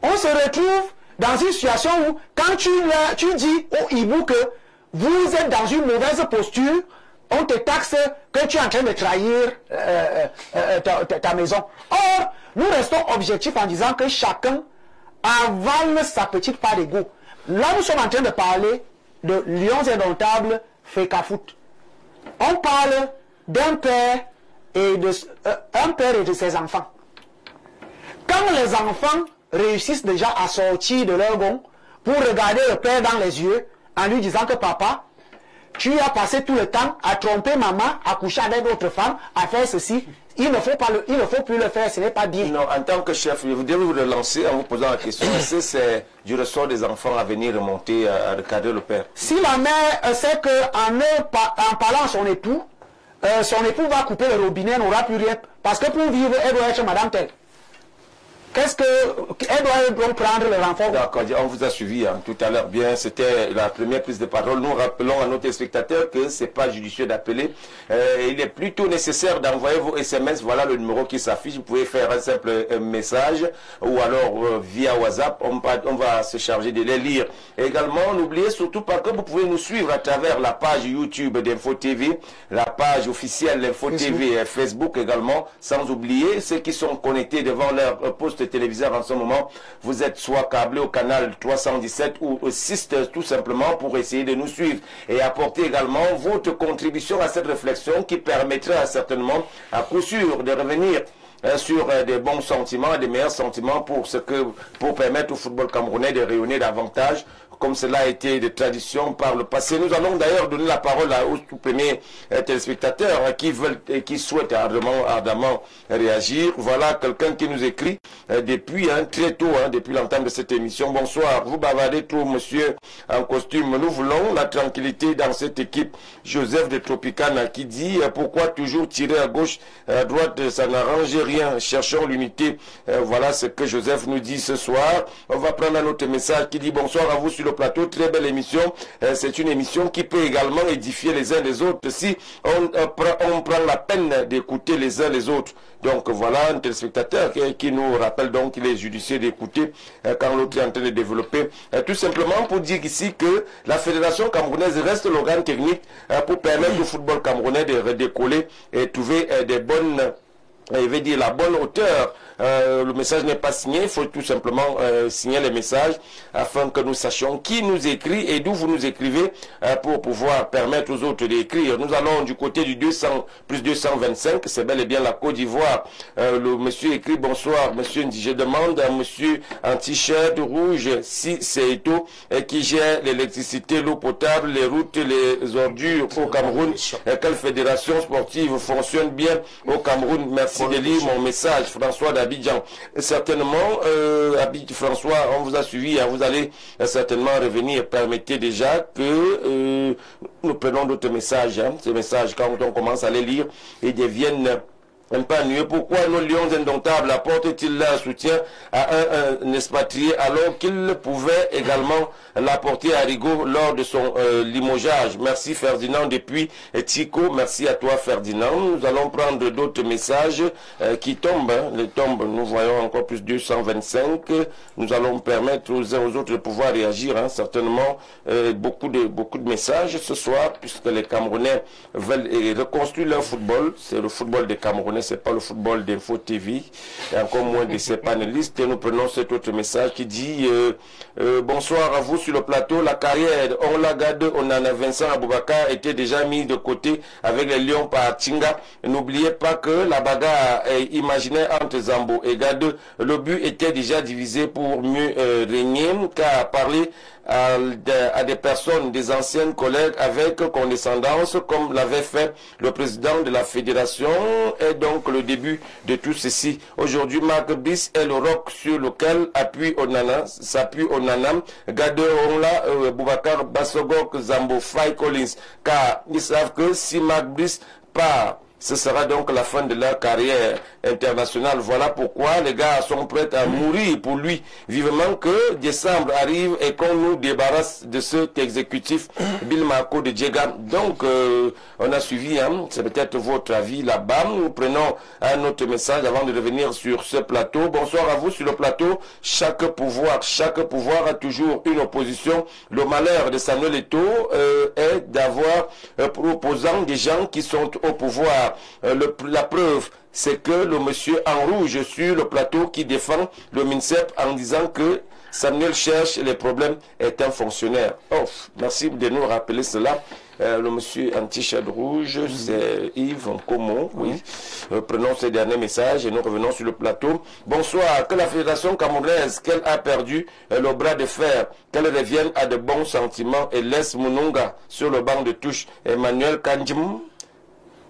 on se retrouve dans une situation où, quand tu dis au hibou que vous êtes dans une mauvaise posture, on te taxe que tu es en train de trahir ta maison. Or, nous restons objectifs en disant que chacun avale sa petite part d'ego. Là, nous sommes en train de parler de Lions Indomptables FECAFOOT. On parle d'un père et de ses enfants. Quand les enfants réussissent déjà à sortir de leur gond pour regarder le père dans les yeux en lui disant que papa, tu as passé tout le temps à tromper maman, à coucher avec d'autres femmes, à faire ceci. il ne faut plus le faire, ce n'est pas bien. Non, en tant que chef, je voudrais vous relancer en vous posant la question. Est-ce que c'est du ressort des enfants à venir remonter, à recadrer le père? Si la mère sait qu'en parlant à son époux va couper le robinet, n'aura plus rien. Parce que pour vivre, elle doit être madame telle. Elle doit donc prendre le renfort. D'accord, on vous a suivi tout à l'heure. Bien, c'était la première prise de parole. Nous rappelons à nos téléspectateurs que ce n'est pas judicieux d'appeler. Il est plutôt nécessaire d'envoyer vos SMS. Voilà le numéro qui s'affiche. Vous pouvez faire un simple message ou alors via WhatsApp. On va se charger de les lire. Et également, n'oubliez surtout pas que vous pouvez nous suivre à travers la page YouTube d'Info TV, la page officielle d'Info TV et Facebook également, sans oublier ceux qui sont connectés devant leur poste téléviseur en ce moment. Vous êtes soit câblé au canal 317 ou au 6 tout simplement pour essayer de nous suivre et apporter également votre contribution à cette réflexion qui permettra certainement à coup sûr de revenir sur des bons sentiments, des meilleurs sentiments pour permettre au football camerounais de rayonner davantage comme cela a été de tradition par le passé. Nous allons d'ailleurs donner la parole aux tout premiers téléspectateurs qui veulent et qui souhaitent ardemment réagir. Voilà quelqu'un qui nous écrit depuis très tôt, depuis l'entame de cette émission. Bonsoir, vous bavardez trop, monsieur en costume. Nous voulons la tranquillité dans cette équipe. Joseph de Tropicana qui dit pourquoi toujours tirer à gauche, à droite, ça n'arrange rien. Cherchons l'unité. Voilà ce que Joseph nous dit ce soir. On va prendre un autre message qui dit bonsoir à vous sur le plateau, très belle émission. C'est une émission qui peut également édifier les uns les autres si on prend la peine d'écouter les uns les autres. Donc voilà un téléspectateur qui nous rappelle donc qu'il est judicieux d'écouter quand l'autre est en train de développer. Tout simplement pour dire ici que la fédération camerounaise reste l'organe technique pour permettre au football camerounais de redécoller et trouver des bonnes, la bonne hauteur. Le message n'est pas signé, il faut tout simplement signer les messages afin que nous sachions qui nous écrit et d'où vous nous écrivez pour pouvoir permettre aux autres d'écrire. Nous allons du côté du 200 plus 225, c'est bel et bien la Côte d'Ivoire. Le monsieur écrit bonsoir, monsieur Ndi, je demande à monsieur en t-shirt rouge si c'est Eto qui gère l'électricité, l'eau potable, les routes, les ordures au Cameroun. Quelle fédération sportive fonctionne bien au Cameroun? Merci de lire mon message, François d'Abidjan. Certainement, François, on vous a suivi, vous allez certainement revenir. Permettez déjà que nous prenons d'autres messages. Ces messages, quand on commence à les lire, ils deviennent un peu ennuyeux. Pourquoi nos lions indomptables apportent-ils leur soutien à un expatrié alors qu'ils pouvaient également l'apporter à Rigaud lors de son limogeage? Merci Ferdinand depuis Tico. Merci à toi Ferdinand. Nous allons prendre d'autres messages qui tombent. Les tombes, nous voyons encore plus 225. Nous allons permettre aux uns aux autres de pouvoir réagir. Certainement beaucoup de messages ce soir puisque les Camerounais veulent reconstruire leur football. C'est le football des Camerounais. C'est pas le football d'Info TV, et encore moins de ses panélistes. Et nous prenons cet autre message qui dit bonsoir à vous sur le plateau. La carrière on la garde, on en a Vincent Aboubakar était déjà mis de côté avec les Lions par Tinga. N'oubliez pas que la bagarre imaginaire entre Zambo et Gade, le but était déjà divisé pour mieux régner, car parler à des personnes, des anciennes collègues avec condescendance, comme l'avait fait le président de la fédération, est donc le début de tout ceci. Aujourd'hui, Marc Brice est le roc sur lequel s'appuie Onana, Gade Onla, Boubacar Bassogok, Zambo, Fay Collins, car ils savent que si Marc Brice part, ce sera donc la fin de leur carrière internationale. Voilà pourquoi les gars sont prêts à mourir pour lui. Vivement que décembre arrive et qu'on nous débarrasse de cet exécutif Bill Marco de Djega. Donc, on a suivi, c'est peut-être votre avis là-bas. Nous prenons un autre message avant de revenir sur ce plateau. Bonsoir à vous sur le plateau. Chaque pouvoir a toujours une opposition. Le malheur de Samuel Eto'o est d'avoir pour opposants des gens qui sont au pouvoir. La preuve, c'est que le monsieur en rouge sur le plateau qui défend le MINSEP en disant que Samuel cherche les problèmes est un fonctionnaire. Merci de nous rappeler cela. Le monsieur en t-shirt rouge, c'est Yves Nkomo. Oui. Prenons ce dernier message et nous revenons sur le plateau. Bonsoir. Que la fédération camerounaise, qu'elle a perdu le bras de fer, qu'elle revienne à de bons sentiments et laisse Mununga sur le banc de touche. Emmanuel Kandjim.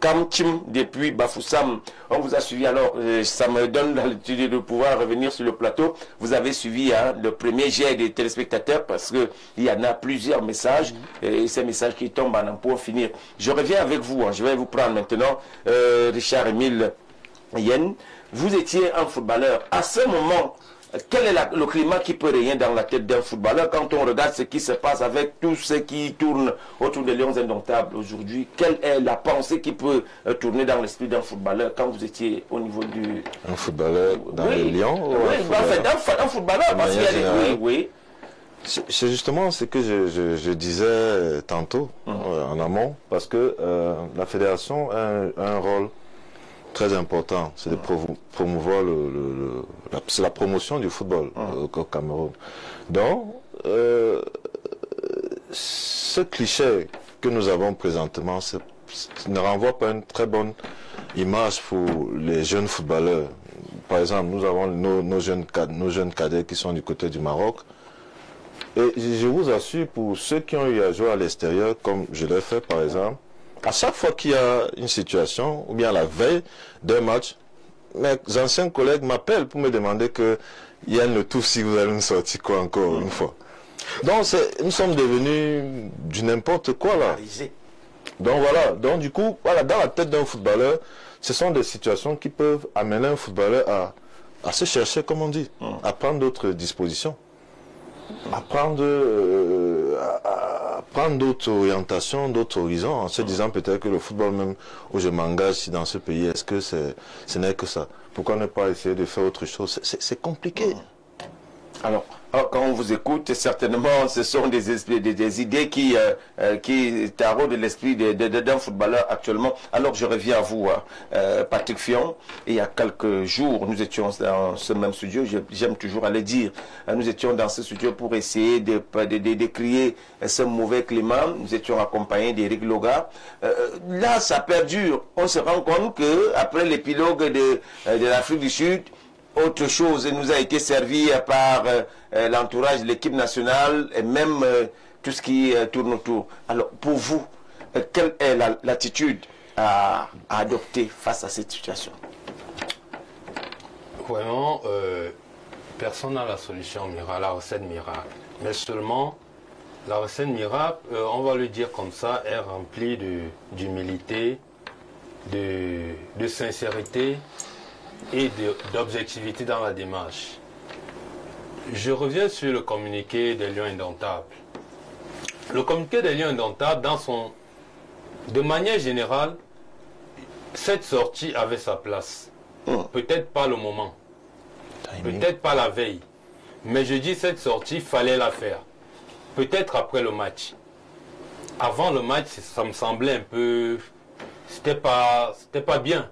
Kamchim depuis Bafoussam. On vous a suivi, alors ça me donne l'habitude de pouvoir revenir sur le plateau. Vous avez suivi le premier jet des téléspectateurs parce qu'il y en a plusieurs messages et ces messages qui tombent en pour finir. Je reviens avec vous, je vais vous prendre maintenant Richard-Émile Yen. Vous étiez un footballeur. À ce moment, quel est le climat qui peut régner dans la tête d'un footballeur quand on regarde ce qui se passe avec tout ce qui tourne autour des Lions Indomptables aujourd'hui? Quelle est la pensée qui peut tourner dans l'esprit d'un footballeur quand vous étiez au niveau du... Un footballeur dans les Lions? Oui, un footballeur, parce qu'il y a des... Oui. C'est justement ce que je disais tantôt, en amont, parce que la fédération a un rôle très important, c'est de promouvoir la promotion du football au Cameroun. Donc, ce cliché que nous avons présentement ne renvoie pas une très bonne image pour les jeunes footballeurs. Par exemple, nous avons nos jeunes cadets qui sont du côté du Maroc. Et je vous assure, pour ceux qui ont eu à jouer à l'extérieur, comme je l'ai fait par exemple, à chaque fois qu'il y a une situation, ou bien la veille d'un match, mes anciens collègues m'appellent pour me demander que Yann Le Touf, si vous allez nous sortir quoi encore une fois. Donc nous sommes devenus du n'importe quoi là. Donc voilà, donc du coup, voilà, dans la tête d'un footballeur, ce sont des situations qui peuvent amener un footballeur à se chercher, comme on dit, à prendre d'autres dispositions. À prendre d'autres orientations, d'autres horizons, en se disant peut-être que le football même où je m'engage dans ce pays, est-ce que ce n'est que ça? Pourquoi ne pas essayer de faire autre chose? C'est compliqué. Alors, quand on vous écoute, certainement, ce sont des idées qui taraudent l'esprit d'un footballeur actuellement. Alors, je reviens à vous, Patrick Fion. Il y a quelques jours, nous étions dans ce même studio, j'aime toujours à le dire, nous étions dans ce studio pour essayer de décrier ce mauvais climat. Nous étions accompagnés d'Éric Loga. Là, ça perdure. On se rend compte qu'après l'épilogue de l'Afrique du Sud, autre chose nous a été servi par l'entourage de l'équipe nationale et même tout ce qui tourne autour. Alors, pour vous, quelle est l'attitude à adopter face à cette situation? Vraiment, personne n'a la solution miracle, la recette miracle. Mais seulement, la recette miracle, on va le dire comme ça, est remplie d'humilité, de sincérité et d'objectivité dans la démarche. Je reviens sur le communiqué des Lions Indomptables. Le communiqué des Lions Indomptables, de manière générale, cette sortie avait sa place. Peut-être pas le moment, peut-être pas la veille, mais je dis cette sortie, il fallait la faire. Peut-être après le match. Avant le match, ça me semblait un peu... C'était pas bien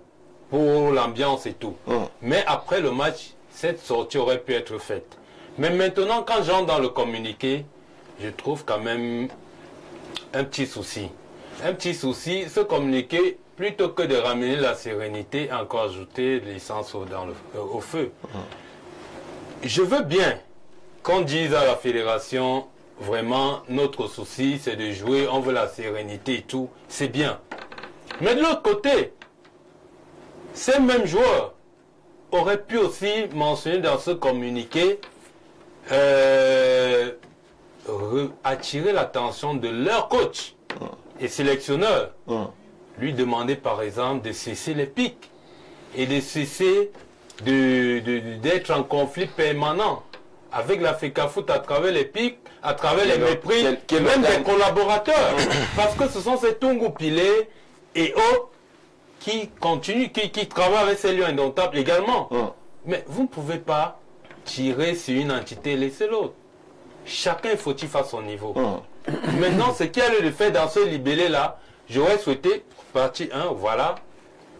pour l'ambiance et tout. Mais après le match, cette sortie aurait pu être faite. Mais maintenant, quand j'entre dans le communiqué, je trouve quand même un petit souci. Un petit souci, ce communiqué, plutôt que de ramener la sérénité, encore ajouter de l'essence au feu. Je veux bien qu'on dise à la fédération, vraiment, notre souci, c'est de jouer, on veut la sérénité et tout, c'est bien. Mais de l'autre côté, ces mêmes joueurs auraient pu aussi mentionner dans ce communiqué attirer l'attention de leur coach et sélectionneur. Lui demander par exemple de cesser les pics et de cesser d'être en conflit permanent avec la FECAFOOT à travers les pics, à travers les mépris, même des collaborateurs. Parce que ce sont ces Tungu Pilé et autres qui continuent, qui travaillent avec ces Lions Indomptables également. Mais vous ne pouvez pas tirer sur une entité et laisser l'autre. Chacun est fautif à son niveau. Maintenant, ce qu'il y a lieu de faire dans ce libellé-là, j'aurais souhaité, partie 1, voilà.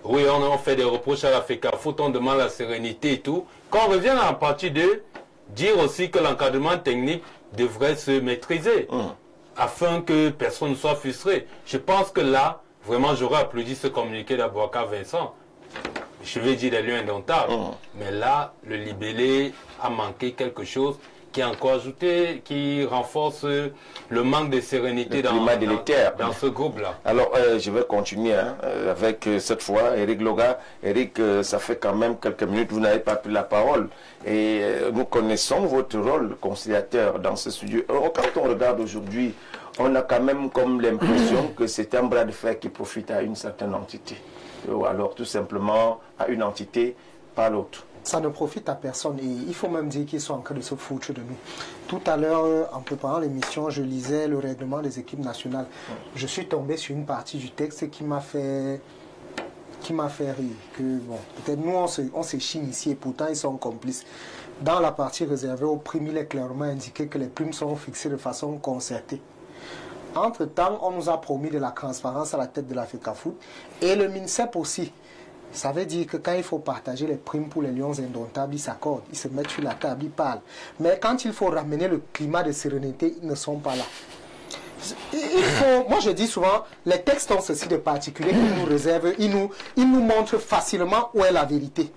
Oui, on fait des reproches à la FECAFOOT, on demande la sérénité et tout. Quand on revient à la partie 2, dire aussi que l'encadrement technique devrait se maîtriser afin que personne ne soit frustré. Je pense que là, vraiment, j'aurais applaudi ce communiqué d'Abouakar Vincent. Je vais dire des Lions Indomptables. Mais là, le libellé a manqué quelque chose qui a encore ajouté, qui renforce le manque de sérénité dans ce groupe-là. Alors, je vais continuer avec cette fois Eric Loga. Eric, ça fait quand même quelques minutes, vous n'avez pas pris la parole. Et nous connaissons votre rôle conciliateur dans ce studio. Alors, quand on regarde aujourd'hui, on a quand même comme l'impression que c'est un bras de fer qui profite à une certaine entité. Ou alors tout simplement à une entité, pas l'autre. Ça ne profite à personne et il faut même dire qu'ils sont en train de se foutre de nous. Tout à l'heure, en préparant l'émission, je lisais le règlement des équipes nationales. Je suis tombé sur une partie du texte qui m'a fait rire. Que, bon, peut-être nous, on s'échine ici et pourtant ils sont complices. Dans la partie réservée aux primes, il est clairement indiqué que les primes seront fixées de façon concertée. Entre-temps, on nous a promis de la transparence à la tête de la FECAFOOT et le MINSEP aussi. Ça veut dire que quand il faut partager les primes pour les Lions indomptables, ils s'accordent, ils se mettent sur la table, ils parlent. Mais quand il faut ramener le climat de sérénité, ils ne sont pas là. Moi je dis souvent, les textes ont ceci de particulier qu'ils nous réservent, ils nous montrent facilement où est la vérité.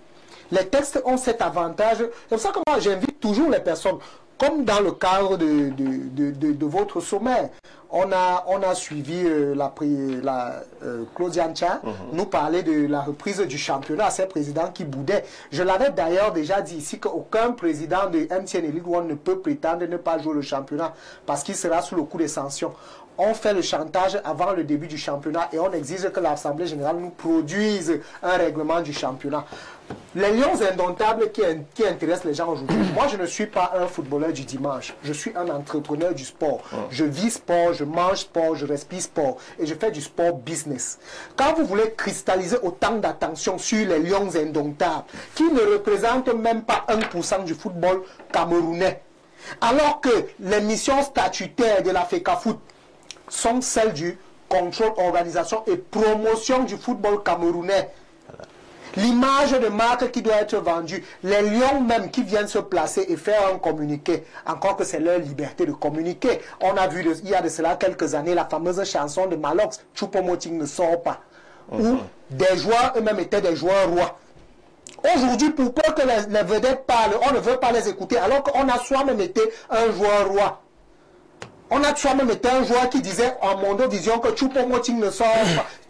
Les textes ont cet avantage, c'est pour ça que moi j'invite toujours les personnes, comme dans le cadre de votre sommaire. On a suivi Claudia Ncha nous parler de la reprise du championnat à ces présidents qui boudaient. Je l'avais d'ailleurs déjà dit ici qu'aucun président de MTN Elite One ne peut prétendre ne pas jouer le championnat parce qu'il sera sous le coup des sanctions. On fait le chantage avant le début du championnat et on exige que l'Assemblée générale nous produise un règlement du championnat. Les Lions indomptables qui intéressent les gens aujourd'hui. Moi, je ne suis pas un footballeur du dimanche. Je suis un entrepreneur du sport. Je vis sport, je mange sport, je respire sport. Et je fais du sport business. Quand vous voulez cristalliser autant d'attention sur les Lions indomptables, qui ne représentent même pas 1% du football camerounais, alors que les missions statutaires de la FECAFOOT sont celles du contrôle, organisation et promotion du football camerounais. L'image de marque qui doit être vendue, les lions même qui viennent se placer et faire un communiqué, encore que c'est leur liberté de communiquer. On a vu il y a de cela quelques années la fameuse chanson de Malox, Choupo-Moting ne sort pas, où des joueurs eux-mêmes étaient des joueurs rois. Aujourd'hui, pour peu que les vedettes parlent, on ne veut pas les écouter, alors qu'on a soi-même été un joueur roi. On a soi-même été un joueur qui disait en Mondovision que Choupo-Moting ne sort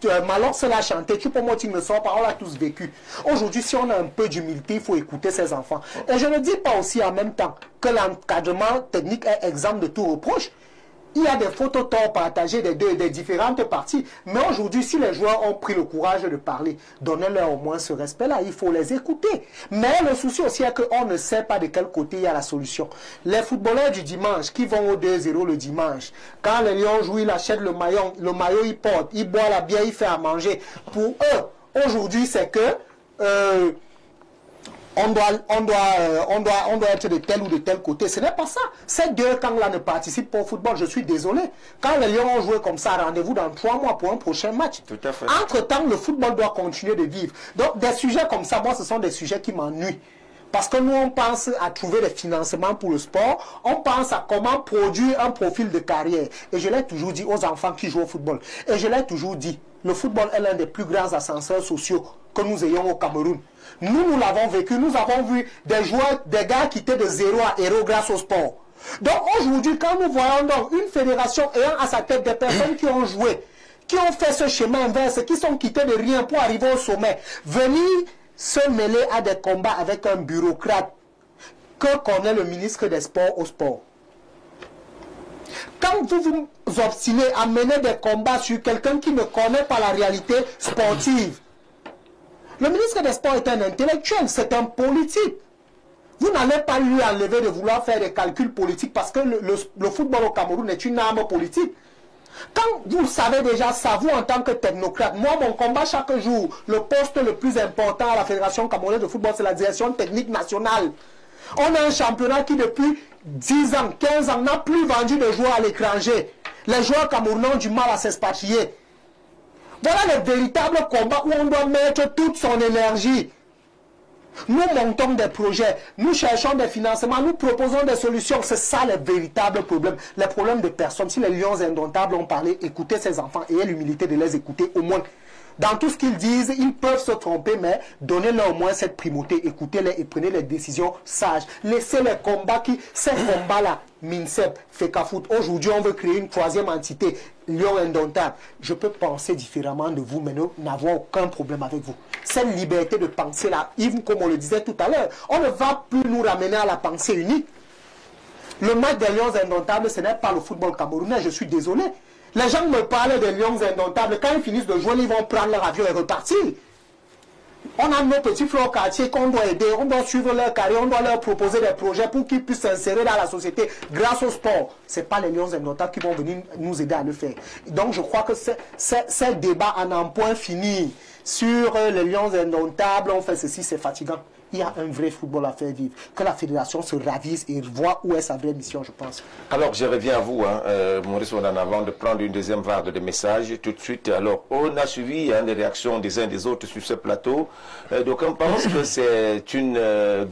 pas. Malox l'a chanté, Choupo-Moting ne sort pas, on l'a tous vécu. Aujourd'hui, si on a un peu d'humilité, il faut écouter ses enfants. Et je ne dis pas aussi en même temps que l'encadrement technique est exempt de tout reproche. Il y a des photos partagées des différentes parties. Mais aujourd'hui, si les joueurs ont pris le courage de parler, donnez-leur au moins ce respect-là. Il faut les écouter. Mais le souci aussi est qu'on ne sait pas de quel côté il y a la solution. Les footballeurs du dimanche qui vont au 2-0 le dimanche, quand les Lions jouent, ils achètent le maillot ils portent, ils boivent la bière, ils font à manger. Pour eux, aujourd'hui, c'est que... On doit être de tel ou de tel côté. Ce n'est pas ça. Ces deux camps-là ne participent pas au football. Je suis désolé. Quand les Lions ont joué comme ça, rendez-vous dans 3 mois pour un prochain match. Tout à fait. Entre-temps, le football doit continuer de vivre. Donc, des sujets comme ça, moi, ce sont des sujets qui m'ennuient. Parce que nous, on pense à trouver des financements pour le sport. On pense à comment produire un profil de carrière. Et je l'ai toujours dit aux enfants qui jouent au football. Et je l'ai toujours dit, le football est l'un des plus grands ascenseurs sociaux que nous ayons au Cameroun. Nous l'avons vécu. Nous avons vu des joueurs, des gars quitter de 0 à héros grâce au sport. Donc aujourd'hui, quand nous voyons donc une fédération ayant à sa tête des personnes qui ont joué, qui ont fait ce chemin inverse, qui sont quittés de rien pour arriver au sommet, venir se mêler à des combats avec un bureaucrate que connaît le ministre des Sports au sport. Quand vous vous obstinez à mener des combats sur quelqu'un qui ne connaît pas la réalité sportive, le ministre des Sports est un intellectuel, c'est un politique. Vous n'allez pas lui enlever de vouloir faire des calculs politiques parce que le football au Cameroun est une arme politique. Quand vous savez déjà ça, vous en tant que technocrate, moi mon combat chaque jour, le poste le plus important à la Fédération camerounaise de football, c'est la direction technique nationale. On a un championnat qui depuis 10 ans, 15 ans n'a plus vendu de joueurs à l'étranger. Les joueurs camerounais ont du mal à s'expatrier. Voilà le véritable combat où on doit mettre toute son énergie. Nous montons des projets, nous cherchons des financements, nous proposons des solutions. C'est ça les véritables problèmes. Les problèmes de personnes. Si les Lions indomptables ont parlé, écoutez ces enfants et ayez l'humilité de les écouter au moins. Dans tout ce qu'ils disent, ils peuvent se tromper, mais donnez-leur au moins cette primauté, écoutez-les et prenez les décisions sages. Laissez les combats ces combats-là, MINSEP, FECAFOOT, aujourd'hui on veut créer une troisième entité, Lion Indomptable. Je peux penser différemment de vous, mais n'avoir aucun problème avec vous. Cette liberté de penser là, Yves, comme on le disait tout à l'heure, on ne va plus nous ramener à la pensée unique. Le match des Lions Indomptables, ce n'est pas le football camerounais, je suis désolé. Les gens me parlent des Lions Indomptables. Quand ils finissent de jouer, ils vont prendre leur avion et repartir. On a nos petits frères au quartier qu'on doit aider, on doit suivre leur carrière, on doit leur proposer des projets pour qu'ils puissent s'insérer dans la société grâce au sport. Ce n'est pas les Lions Indomptables qui vont venir nous aider à le faire. Donc je crois que ce débat en un point fini sur les Lions Indomptables, on fait ceci, c'est fatigant. Il y a un vrai football à faire vivre. Que la fédération se ravise et voit où est sa vraie mission, je pense. Alors, je reviens à vous, Maurice, on en avant de prendre une deuxième vague de messages tout de suite. Alors, on a suivi les réactions des uns des autres sur ce plateau. Donc, on pense que c'est une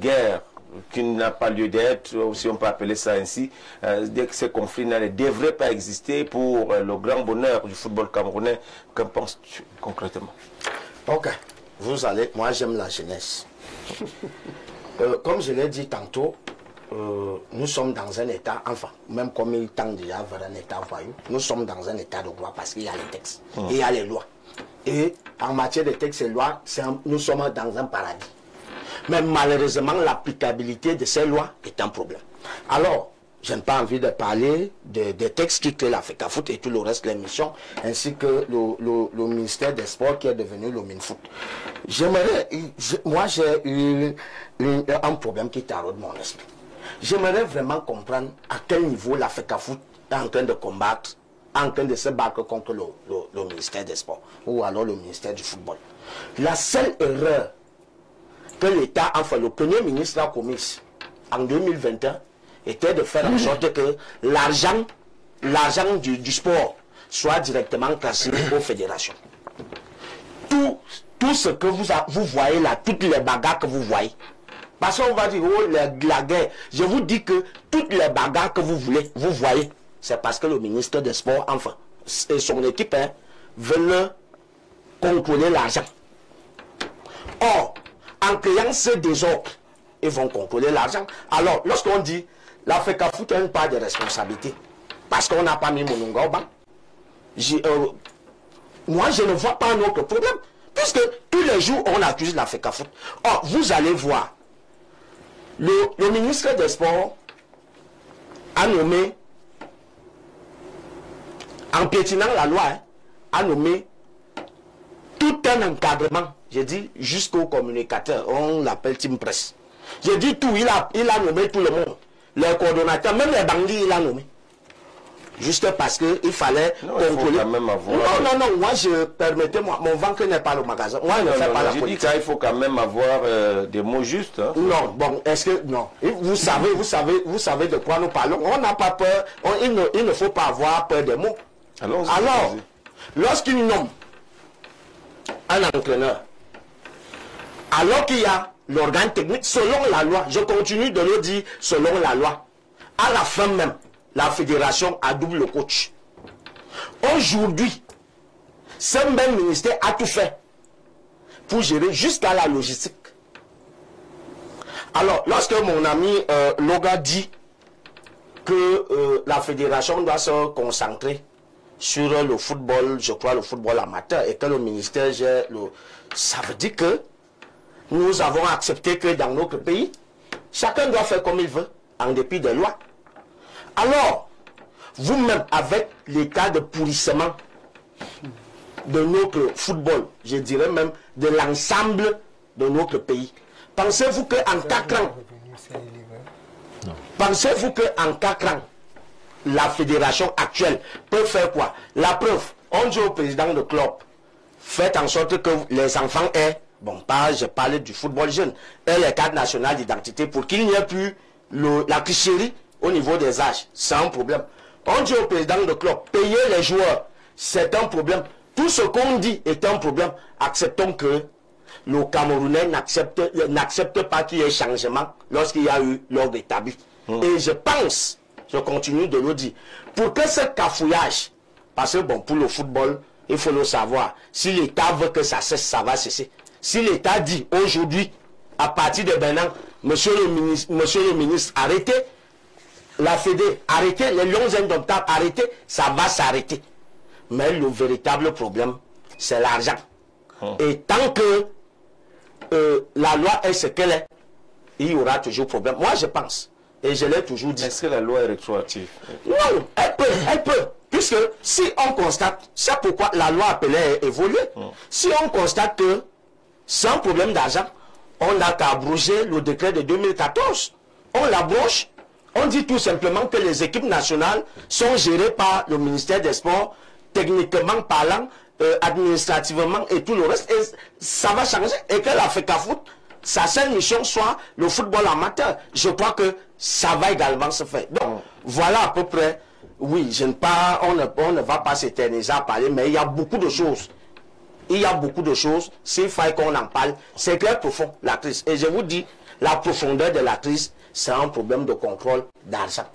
guerre qui n'a pas lieu d'être, si on peut appeler ça ainsi. Dès que ces conflits ne devraient pas exister pour le grand bonheur du football camerounais. Qu'en penses-tu concrètement? Ok, vous allez, moi j'aime la jeunesse. Comme je l'ai dit tantôt, nous sommes dans un état, enfin, même comme il tend déjà vers un état voyou, nous sommes dans un état de droit parce qu'il y a les textes et il y a les lois. Et en matière de textes et lois, nous sommes dans un paradis. Mais malheureusement, l'applicabilité de ces lois est un problème. Alors, je n'ai pas envie de parler des textes qui créent la FECAFOOT et tout le reste de l'émission, ainsi que le ministère des Sports qui est devenu le MINFOOT. Moi j'ai eu un problème qui taraude mon esprit. J'aimerais vraiment comprendre à quel niveau la FECAFOOT est en train de combattre, en train de se battre contre le ministère des Sports ou alors le ministère du Football. La seule erreur que l'État, enfin le Premier ministre a commise en 2021, était de faire en sorte que l'argent du sport soit directement cassé aux fédérations. Tout ce que vous voyez là, toutes les bagarres que vous voyez, parce qu'on va dire, oh, la guerre, je vous dis que toutes les bagarres que vous voyez, c'est parce que le ministre des Sports, enfin, et son équipe, veulent contrôler l'argent. Or, en créant ce désordre, ils vont contrôler l'argent. Alors, lorsqu'on dit la FECAFOOT a une part de responsabilité parce qu'on n'a pas mis Mononga au banc. Moi, je ne vois pas un autre problème. Puisque tous les jours, on accuse la FECAFOOT. Or, vous allez voir, le ministre des Sports a nommé, en piétinant la loi, a nommé tout un encadrement. J'ai dit jusqu'au communicateur, on l'appelle Team Press. J'ai dit tout, il a nommé tout le monde. Les coordonnateurs, même les bandits, il a nommé. Juste parce qu'il fallait contrôler. Non, moi permettez-moi, mon ventre n'est pas le magasin. Moi, je ne fais pas la politique. Il faut quand même avoir des mots justes. Hein. Non, bon, est-ce que, non. Vous savez de quoi nous parlons. On n'a pas peur, il ne faut pas avoir peur des mots. Alors, lorsqu'il nomme un entraîneur, alors qu'il y a l'organe technique, selon la loi, je continue de le dire, selon la loi, à la fin même, la fédération a double coach. Aujourd'hui, ce même ministère a tout fait pour gérer jusqu'à la logistique. Alors, lorsque mon ami Loga dit que la fédération doit se concentrer sur le football, je crois le football amateur, et que le ministère gère le... Ça veut dire que nous avons accepté que dans notre pays, chacun doit faire comme il veut, en dépit des lois. Alors, vous-même, avec l'état de pourrissement de notre football, je dirais même de l'ensemble de notre pays, pensez-vous qu'en 4 ans, la fédération actuelle peut faire quoi? La preuve, on dit au président de club, faites en sorte que les enfants aient, bon, je parlais du football jeune, aient les cartes nationales d'identité pour qu'il n'y ait plus la tricherie au niveau des âges. C'est un problème. On dit au président de club, payer les joueurs, c'est un problème. Tout ce qu'on dit est un problème. Acceptons que le Camerounais n'accepte pas qu'il y ait changement lorsqu'il y a eu l'ordre établi. Et je pense, je continue de le dire, pour que ce cafouillage, parce que bon, pour le football, il faut le savoir. Si l'État veut que ça cesse, ça va cesser. Si l'État dit aujourd'hui, à partir de maintenant, monsieur le ministre, arrêtez, la Fédé, arrêtez, les lions indomptables, arrêtez, ça va s'arrêter. Mais le véritable problème, c'est l'argent. Et tant que la loi est ce qu'elle est, il y aura toujours problème. Moi, je pense, et je l'ai toujours dit. Est-ce que la loi est rétroactive? Non, elle peut. Puisque si on constate, c'est pourquoi la loi appelée évoluer. Si on constate que sans problème d'argent, on n'a qu'à abroger le décret de 2014. On l'abroge. On dit tout simplement que les équipes nationales sont gérées par le ministère des Sports, techniquement parlant, administrativement et tout le reste. Et ça va changer. Et que la FECAFOOT, sa seule mission soit le football amateur. Je crois que ça va également se faire. Donc, voilà à peu près. Oui, on ne va pas s'éterniser à parler, mais il y a beaucoup de choses. Il y a beaucoup de choses. S'il faut qu'on en parle, c'est très profond, la crise. Et je vous dis, la profondeur de la crise, c'est un problème de contrôle d'argent.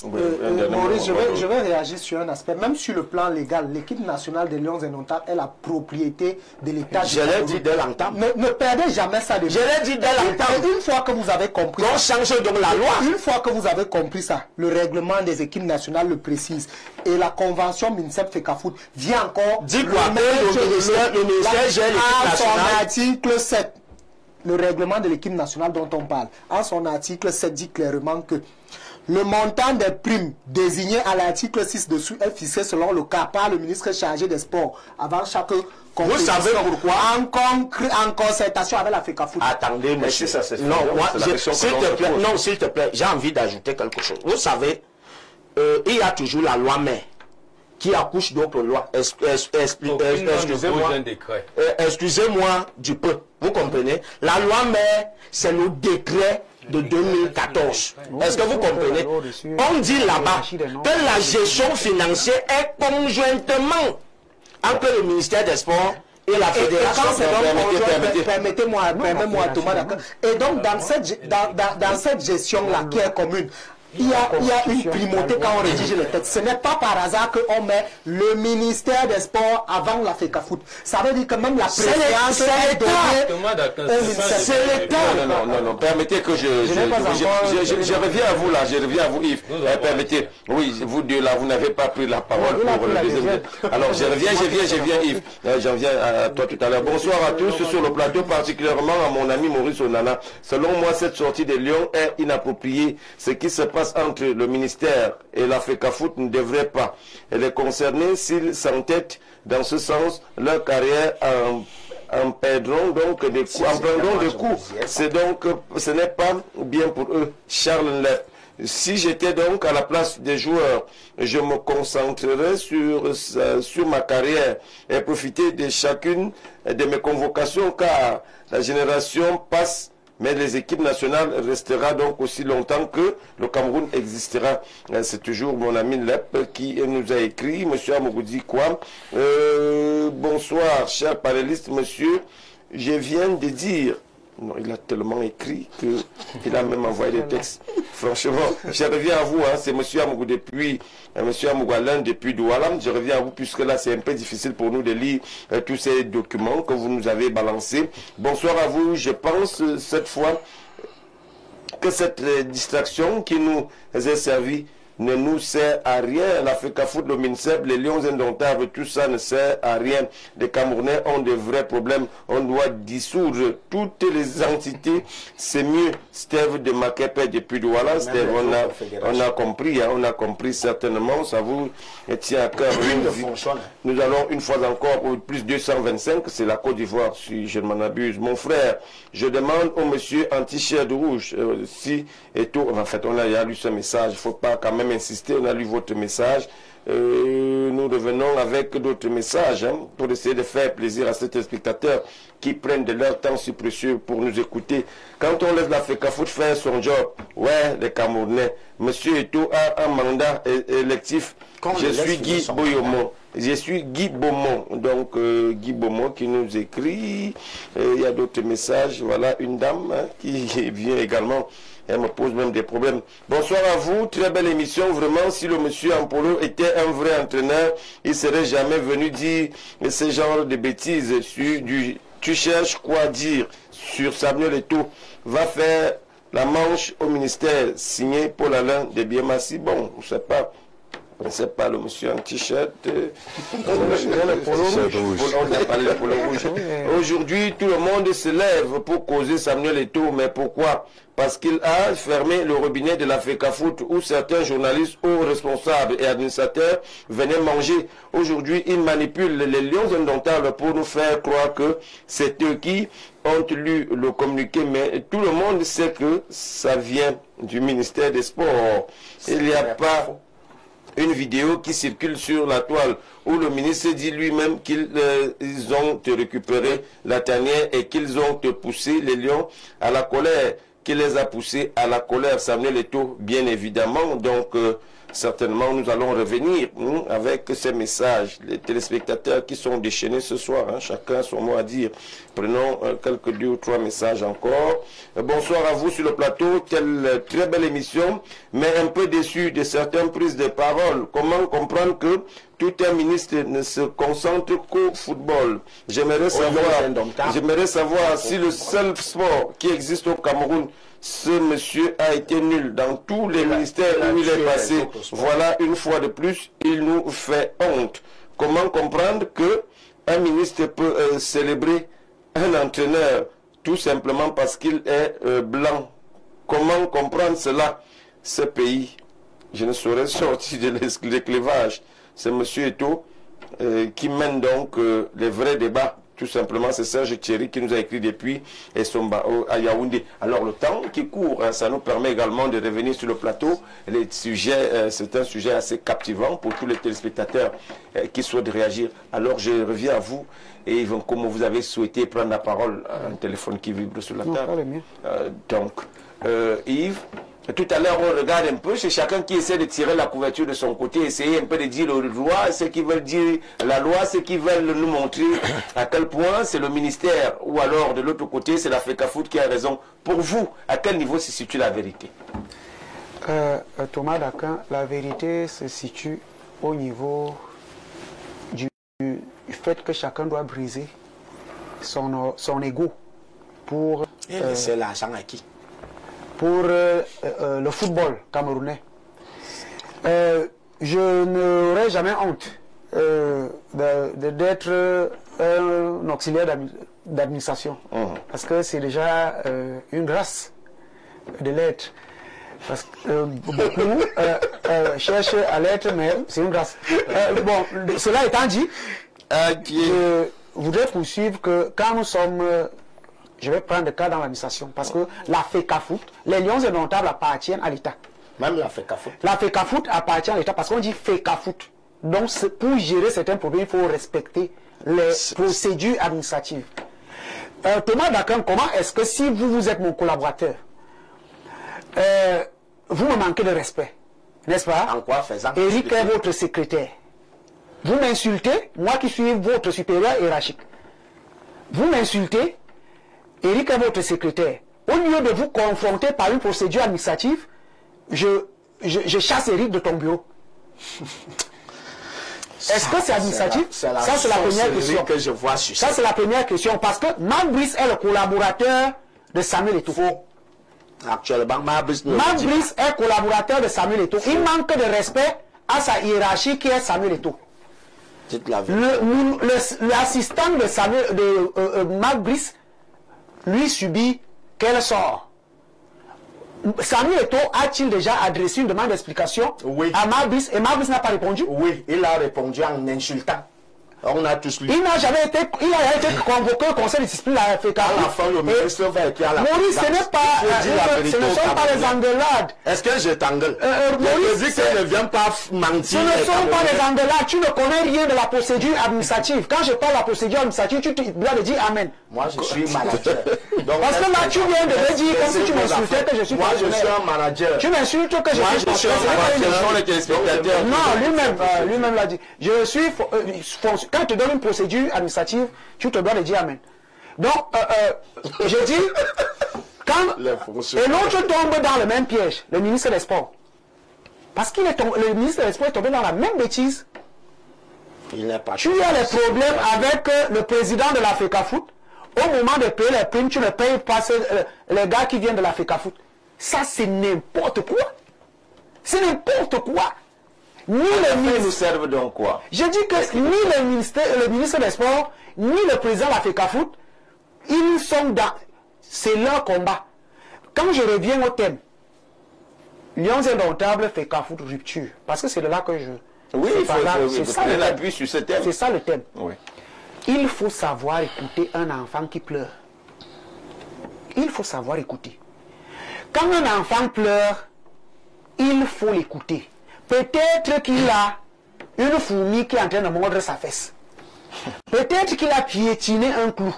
Maurice, je vais réagir sur un aspect. Même sur le plan légal, l'équipe nationale des Lions indomptables est la propriété de l'État. Je l'ai dit dès longtemps. Ne perdez jamais ça de vue. Je l'ai dit dès longtemps. Une fois que vous avez compris ça, change donc la loi. Une fois que vous avez compris ça, le règlement des équipes nationales le précise. Et la convention MINSEP-FECAFOOT vient encore... Dis quoi? Le ministère gère l'équipe nationale. Son article 7, le règlement de l'équipe nationale dont on parle, en son article 7 dit clairement que le montant des primes désigné à l'article 6 dessous est fixé selon le cas par le ministre chargé des Sports avant chaque compétition. Vous savez pourquoi? En concertation avec la FECAFOOT. Attendez, monsieur. Ça se fait. Non, s'il te plaît, j'ai envie d'ajouter quelque chose. Vous savez, il y a toujours la loi mère qui accouche d'autres lois. Excusez-moi du peu. Vous comprenez? La loi mère, c'est le décret de 2014. Est-ce que vous comprenez? On dit là-bas que la gestion financière est conjointement entre le ministère des Sports et la fédération. Permettez-moi, Thomas, d'accord. Et donc, dans cette gestion-là qui est commune, il y a une primauté quand on rédige le texte. Ce n'est pas par hasard qu'on met le ministère des Sports avant la FECAFOOT. Ça veut dire que même la préséance est donnée. C'est l'État. Non, permettez que je reviens à vous là, je reviens à vous Yves. Permettez, oui, vous deux là, vous n'avez pas pris la parole pour le deuxième. Alors je reviens Yves. J'en viens à toi tout à l'heure. Bonsoir à tous sur le plateau, particulièrement à mon ami Maurice Onana. Selon moi, cette sortie des Lions est inappropriée. Ce qui se passe entre le ministère et la FECAFOOT ne devrait pas. Et les concernés, s'ils s'entêtent dans ce sens, leur carrière en perdront donc des coups, en prendront des coups. C'est donc, ce n'est pas bien pour eux. Charles Nlep. Si j'étais donc à la place des joueurs, je me concentrerais sur ma carrière et profiter de chacune de mes convocations, car la génération passe. Mais les équipes nationales restera donc aussi longtemps que le Cameroun existera. C'est toujours mon ami Lep qui nous a écrit. Monsieur Amogoudi quoi? Bonsoir, cher panéliste, monsieur. Je viens de dire... Non, il a tellement écrit qu'il a même envoyé des textes. Franchement, je reviens à vous, hein, c'est M. Amougou depuis, M. Amougoualin depuis Douala. Je reviens à vous puisque là c'est un peu difficile pour nous de lire tous ces documents que vous nous avez balancés. Bonsoir à vous. Je pense cette fois que cette distraction qui nous est servie ne nous sert à rien. La FECAFOOT, le MINSEP, les Lions indomptables, tout ça ne sert à rien. Les Camerounais ont de vrais problèmes. On doit dissoudre toutes les entités. C'est mieux. Steve de Makepe depuis Douala. Steve, on a compris, hein, on a compris certainement. Ça vous tient à cœur. Nous allons une fois encore au plus 225. C'est la Côte d'Ivoire, si je ne m'en abuse. Mon frère, je demande au monsieur anti-chair de rouge si et tout. En fait, on a lu ce message. Il ne faut pas quand même insister, on a lu votre message. Nous revenons avec d'autres messages hein, pour essayer de faire plaisir à ces téléspectateurs qui prennent de leur temps si précieux pour nous écouter. Quand on laisse la FECAFOOT faire son job, ouais, les Camerounais, monsieur Eto a un mandat électif. Je suis Guy Boyomo. Je suis Guy Beaumont. Donc, Guy Beaumont qui nous écrit. Il y a d'autres messages. Voilà, une dame qui vient également. Elle me pose même des problèmes. Bonsoir à vous. Très belle émission. Vraiment, si le monsieur Ampolo était un vrai entraîneur, il serait jamais venu dire ce genre de bêtises. Tu cherches quoi dire sur Samuel Eto'o. Va faire la manche au ministère. Signé Paul Alain de Biemassi. Bon, je ne sais pas. Je ne sais pas, le monsieur en t-shirt. Aujourd'hui, tout le monde se lève pour causer Samuel Eto'o. Mais pourquoi? Parce qu'il a fermé le robinet de la FECAFOOT où certains journalistes, hauts responsables et administrateurs venaient manger. Aujourd'hui, ils manipulent les lions indomptables pour nous faire croire que c'est eux qui ont lu le communiqué. Mais tout le monde sait que ça vient du ministère des Sports. Il n'y a pas une vidéo qui circule sur la toile où le ministre dit lui-même qu'ils ont récupéré la tanière et qu'ils ont poussé les lions à la colère, qui les a poussés à la colère. Samuel Eto'o, bien évidemment. Donc, certainement, nous allons revenir avec ces messages. Les téléspectateurs qui sont déchaînés ce soir, chacun son mot à dire. Prenons quelques 2 ou 3 messages encore. Bonsoir à vous sur le plateau. Quelle très belle émission, mais un peu déçu de certaines prises de parole. Comment comprendre que tout un ministre ne se concentre qu'au football? J'aimerais savoir si le seul sport qui existe au Cameroun, ce monsieur a été nul dans tous les ministères où il est passé. Voilà, une fois de plus, il nous fait honte. Comment comprendre que un ministre peut célébrer un entraîneur tout simplement parce qu'il est blanc? Comment comprendre cela? Ce pays, je ne saurais sortir de l'esclavage. C'est M. Eto'o qui mène donc les vrais débats. Tout simplement, c'est Serge Thierry qui nous a écrit depuis Essomba à Yaoundé. Alors le temps qui court, ça nous permet également de revenir sur le plateau. Les sujets, c'est un sujet assez captivant pour tous les téléspectateurs qui souhaitent réagir. Alors je reviens à vous et comme vous avez souhaité prendre la parole, un téléphone qui vibre sur la table. Donc, Yves. Tout à l'heure, on regarde un peu, c'est chacun qui essaie de tirer la couverture de son côté, essayer un peu de dire le droit, ce qu'ils veulent dire la loi, ce qu'ils veulent nous montrer à quel point c'est le ministère, ou alors de l'autre côté, c'est la FECAFOOT qui a raison. Pour vous, à quel niveau se situe la vérité? Thomas Dakan, la vérité se situe au niveau du fait que chacun doit briser son ego pour... Et laisser l'argent à qui? Pour le football camerounais. Je n'aurais jamais honte d'être un auxiliaire d'administration. Parce que c'est déjà une grâce de l'être. Parce que beaucoup cherchent à l'être, mais c'est une grâce. Bon, cela étant dit, je voudrais poursuivre que quand nous sommes... Je vais prendre le cas dans l'administration parce que la FECAFOOT, les lions indomptables appartiennent à l'État. Même la FECAFOOT. La FECAFOOT appartient à l'État parce qu'on dit FECAFOOT. Donc pour gérer certains problèmes, il faut respecter les procédures administratives. Thomas Dakan, comment est-ce que si vous êtes mon collaborateur, vous me manquez de respect, n'est-ce pas? En quoi faisant? Eric est votre secrétaire. Vous m'insultez, moi qui suis votre supérieur hiérarchique. Vous m'insultez. Eric est votre secrétaire. Au lieu de vous confronter par une procédure administrative, je chasse Eric de ton bureau. Est-ce que c'est administratif? Ça, c'est la première question. Que je vois sur ça, c'est la première question. Parce que Marc Brice est le collaborateur de Samuel Eto'o. Actuellement, Marc Brice est collaborateur de Samuel Eto'o. Il manque de respect à sa hiérarchie qui est Samuel Eto'o. L'assistant de Marc Brice lui subit quel sort? Samuel Eto'o a-t-il déjà adressé une demande d'explication à Marc Brice et Marc Brice n'a pas répondu? Oui, il a répondu en insultant. On a tous lu. Il n'a jamais été, convoqué au conseil de discipline de la FECAFOOT. À la fin, le ministre va écrire à la Maurice, ce n'est pas, ce ne sont pas les engueulades. Est-ce que je t'engueule? Maurice, je dis que ne viens pas mentir. Ce ne sont pas les engueulades. Tu ne connais rien de la procédure administrative. Quand je parle de la procédure administrative, tu dois me dire Amen. Moi, je suis manager. Donc, parce que là, tu viens de me dire comme si tu m'insultais que je suis fonctionnaire. Moi, je suis un manager. Tu m'insultes que je suis fonctionnaire. Non, lui-même l'a dit. Je suis quand tu te donnes une procédure administrative, tu te dois de dire Amen. Donc, je dis, quand et l'autre tombe dans le même piège, le ministre des Sports. Parce que le ministre des Sports est tombé dans la même bêtise. Tu as les problèmes avec le président de la FECAFOOT. Au moment de payer les primes, tu ne payes pas les gars qui viennent de la FECAFOOT. Ça, c'est n'importe quoi. C'est n'importe quoi. Ni le ministre nous servent donc quoi? Je dis que ni le ministre des Sports, ni le président de la FECAFOOT, ils sont dans... C'est leur combat. Quand je reviens au thème, Lions indomptables, FECAFOOT, rupture. Parce que c'est de là que je... Oui, il faut l'appui sur ce thème. C'est ça le thème. Oui. Il faut savoir écouter un enfant qui pleure. Il faut savoir écouter. Quand un enfant pleure, il faut l'écouter. Peut-être qu'il a une fourmi qui est en train de mordre sa fesse. Peut-être qu'il a piétiné un clou.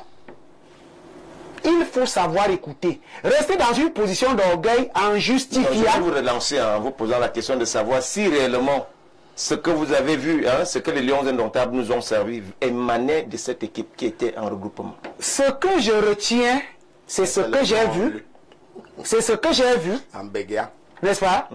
Il faut savoir écouter. Rester dans une position d'orgueil en justifiant... Je vais vous relancer en vous posant la question de savoir si réellement ce que vous avez vu, ce que les Lions indomptables nous ont servi, émanait de cette équipe qui était en regroupement. Ce que je retiens, c'est ce que j'ai vu. C'est ce que j'ai vu. En béguin. N'est-ce pas?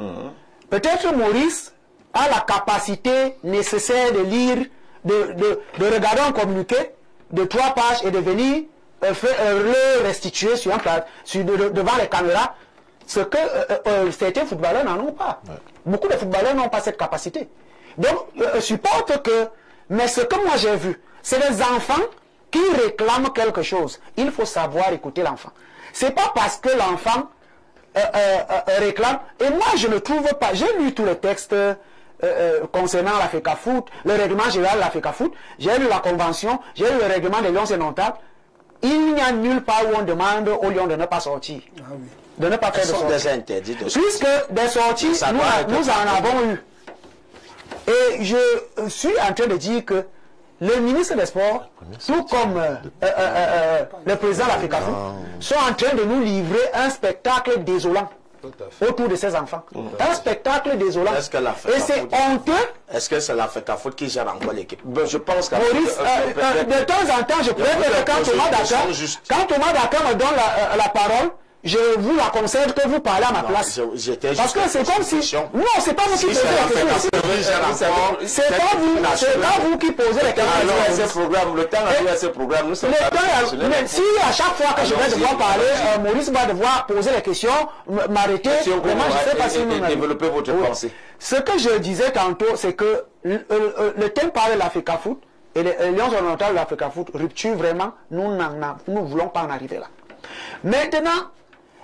Peut-être Maurice a la capacité nécessaire de lire, de regarder un communiqué de 3 pages et de venir le restituer sur un plat, devant les caméras, ce que certains footballeurs n'en ont pas. Ouais. Beaucoup de footballeurs n'ont pas cette capacité. Donc, je supporte que, mais ce que moi j'ai vu, c'est les enfants qui réclament quelque chose. Il faut savoir écouter l'enfant. C'est pas parce que l'enfant réclame, et moi je ne trouve pas, j'ai lu tous les textes concernant la FECAFOOT, le règlement général de la FECAFOOT, j'ai lu la convention, j'ai lu le règlement des Lions indomptables. Il n'y a nulle part où on demande aux Lions de ne pas sortir. Ah oui. De ne pas faire de sortie. Puisque des sorties, nous en avons eu. Et je suis en train de dire que le ministre des Sports, tout comme le président de la FECAFOOT, sont en train de nous livrer un spectacle désolant autour de ces enfants. Un spectacle désolant. Et c'est honteux. Est-ce que c'est la FECAFOOT qui gère encore l'équipe? Je pense qu'à Maurice, de temps en temps, je préfère que quand Thomas Dakar me donne la parole, je vous la concède que vous parlez à ma place. Parce que c'est comme si... Non, c'est pas vous qui posez la question. C'est pas vous qui posez la question. Le temps a joué à ce programme. Nous sommes mais si à chaque fois que je vais devoir parler, Maurice va devoir poser les questions, m'arrêter, vraiment je sais pas si nous... Développer votre pensée. Ce que je disais tantôt, c'est que le thème parle de la FECAFOOT et les Lions indomptables de la FECAFOOT, rupture vraiment, nous ne voulons pas en arriver là. Maintenant,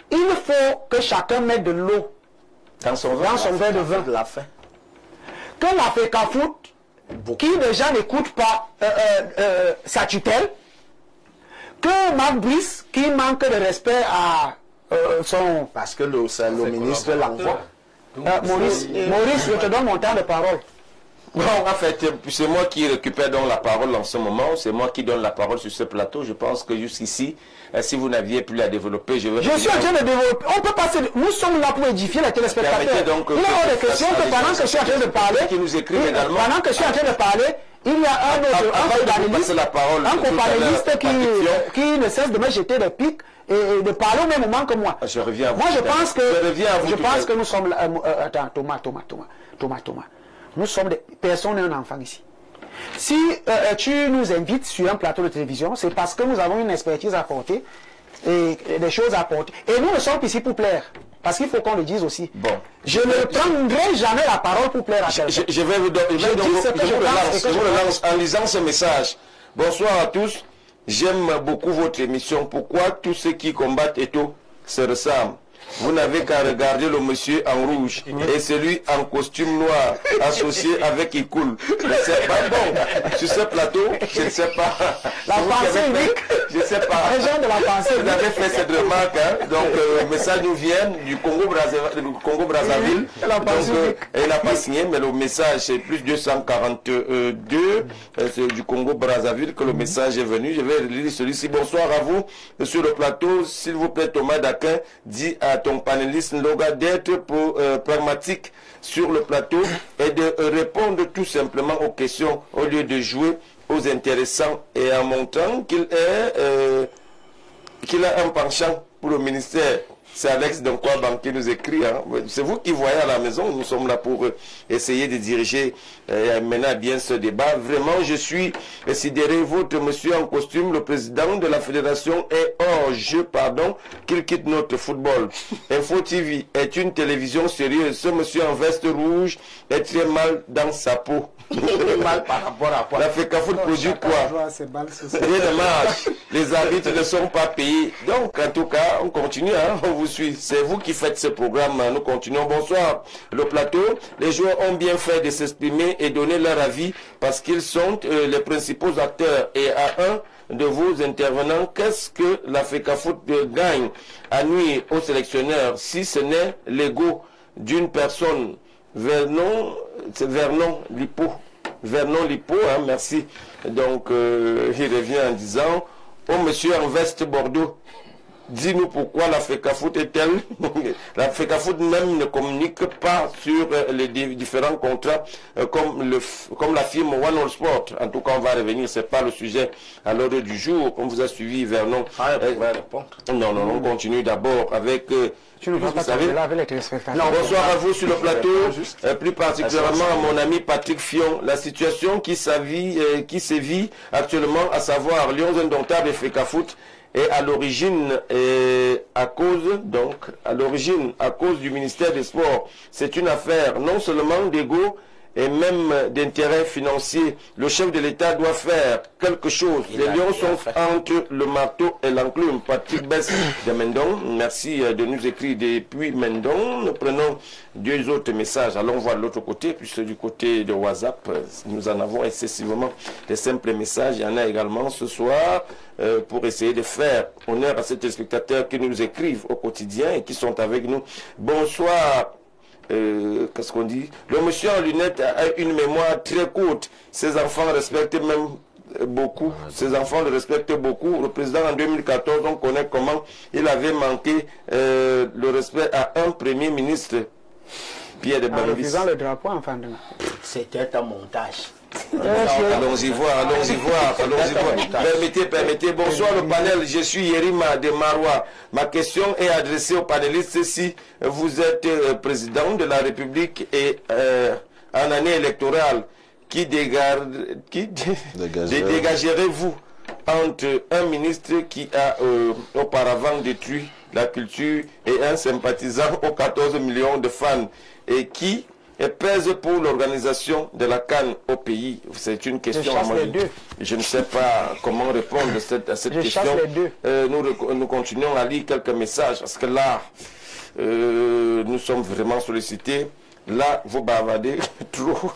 il faut que chacun mette de l'eau dans son verre de vin. Que la FECAFOOT, qui déjà n'écoute pas sa tutelle, que Marc Brice, qui manque de respect à son... Parce que le ministre l'envoie. Maurice, je te donne mon temps de parole. Bon, en fait, c'est moi qui récupère donc la parole en ce moment, c'est moi qui donne la parole sur ce plateau. Je pense que jusqu'ici, si vous n'aviez plus à développer, je suis en train de développer. On peut passer. Nous sommes là pour édifier les téléspectateurs. Donc, il y a des questions que pendant que je suis en train de parler, pendant que je suis en train de parler, il y a un co-panéliste qui ne cesse de me jeter des pics et de parler au même moment que moi. Je reviens à vous. Moi, je pense que nous sommes là. Attends, Thomas. Nous sommes des personnes et un enfant ici. Si tu nous invites sur un plateau de télévision, c'est parce que nous avons une expertise à apporter et des choses à apporter. Et nous ne sommes ici pour plaire. Parce qu'il faut qu'on le dise aussi. Bon. Je ne prendrai jamais la parole pour plaire à quelqu'un. Je vais vous donner. Je vous relance en lisant ce message. Bonsoir à tous. J'aime beaucoup votre émission. Pourquoi tous ceux qui combattent Eto'o se ressemblent? Vous n'avez qu'à regarder le monsieur en rouge et celui en costume noir associé avec Ikoul. Mais c'est pas bon. Sur ce plateau, je ne sais pas. La pensée unique. Je ne sais pas. Les gens de la pensée Vous avez fait cette remarque. Hein? Donc, le message nous vient du Congo-Brazzaville. Il n'a pas signé, mais le message, c'est plus 242. C'est du Congo-Brazzaville que le message est venu. Je vais lire celui-ci. Bonsoir à vous. Sur le plateau, s'il vous plaît, Thomas Daquin, dit à ton panéliste Loga d'être pragmatique sur le plateau et de répondre tout simplement aux questions au lieu de jouer aux intéressants et en montrant qu'il a un penchant pour le ministère. C'est Alex Donkwaba qui nous écrit. Hein. C'est vous qui voyez à la maison. Nous sommes là pour essayer de diriger et mener à bien ce débat. Vraiment, je suis sidéré. Votre monsieur en costume, le président de la fédération, est hors jeu, pardon, qu'il quitte notre football. Info TV est une télévision sérieuse. Ce monsieur en veste rouge est très mal dans sa peau. Mal par rapport à quoi? La FECAFOOT produit quoi? Rien ne marche. Les arbitres ne sont pas payés. Donc, en tout cas, on continue. Hein, on vous suit. C'est vous qui faites ce programme. Nous continuons. Bonsoir. Le plateau. Les joueurs ont bien fait de s'exprimer et donner leur avis parce qu'ils sont les principaux acteurs. Et à un de vos intervenants, qu'est-ce que la FECAFOOT gagne à nuire aux sélectionneurs si ce n'est l'ego d'une personne? Vernon Lipo, hein, merci. Donc, il revient en disant, oh monsieur en veste Bordeaux, dis-nous pourquoi la FECAFOOT est-elle? La FECAFOOT même ne communique pas sur les différents contrats comme la firme One All Sport. En tout cas, on va revenir, c'est pas le sujet à l'ordre du jour. On vous a suivi, Vernon. Non, on continue d'abord avec... Tu ne vas pas parler là avec les téléspectateurs. Bonsoir à vous sur le plateau, plus particulièrement à mon ami Patrick Fion. La situation qui sévit actuellement, à savoir Lions Indomptables et FECAFOOT, est à l'origine à cause du ministère des Sports. C'est une affaire non seulement d'ego et même d'intérêt financier. Le chef de l'État doit faire quelque chose. Les Lions sont entre le marteau et l'enclume. Patrick Bess de Mendon, merci de nous écrire depuis Mendon. Nous prenons deux autres messages. Allons voir de l'autre côté, puisque du côté de WhatsApp, nous en avons excessivement des simples messages. Il y en a également ce soir pour essayer de faire honneur à ces téléspectateurs qui nous écrivent au quotidien et qui sont avec nous. Bonsoir. Qu'est-ce qu'on dit? Le monsieur en lunettes a une mémoire très courte. Ses enfants respectent même beaucoup. Ses enfants le respectent beaucoup. Le président en 2014, on connaît comment il avait manqué le respect à un premier ministre, Pierre de Bambis. Le drapeau en fin de... C'était un montage. Allons-y voir. Permettez. Bonsoir le panel, je suis Yerima de Marois. Ma question est adressée aux panélistes. Si vous êtes président de la République et en année électorale, qui dégagerez-vous entre un ministre qui a auparavant détruit la culture et un sympathisant aux 14 millions de fans et qui pèse pour l'organisation de la CAN au pays? C'est une question. Je ne sais pas comment répondre à cette question. Nous continuons à lire quelques messages parce que là, nous sommes vraiment sollicités. Là, vous bavardez trop.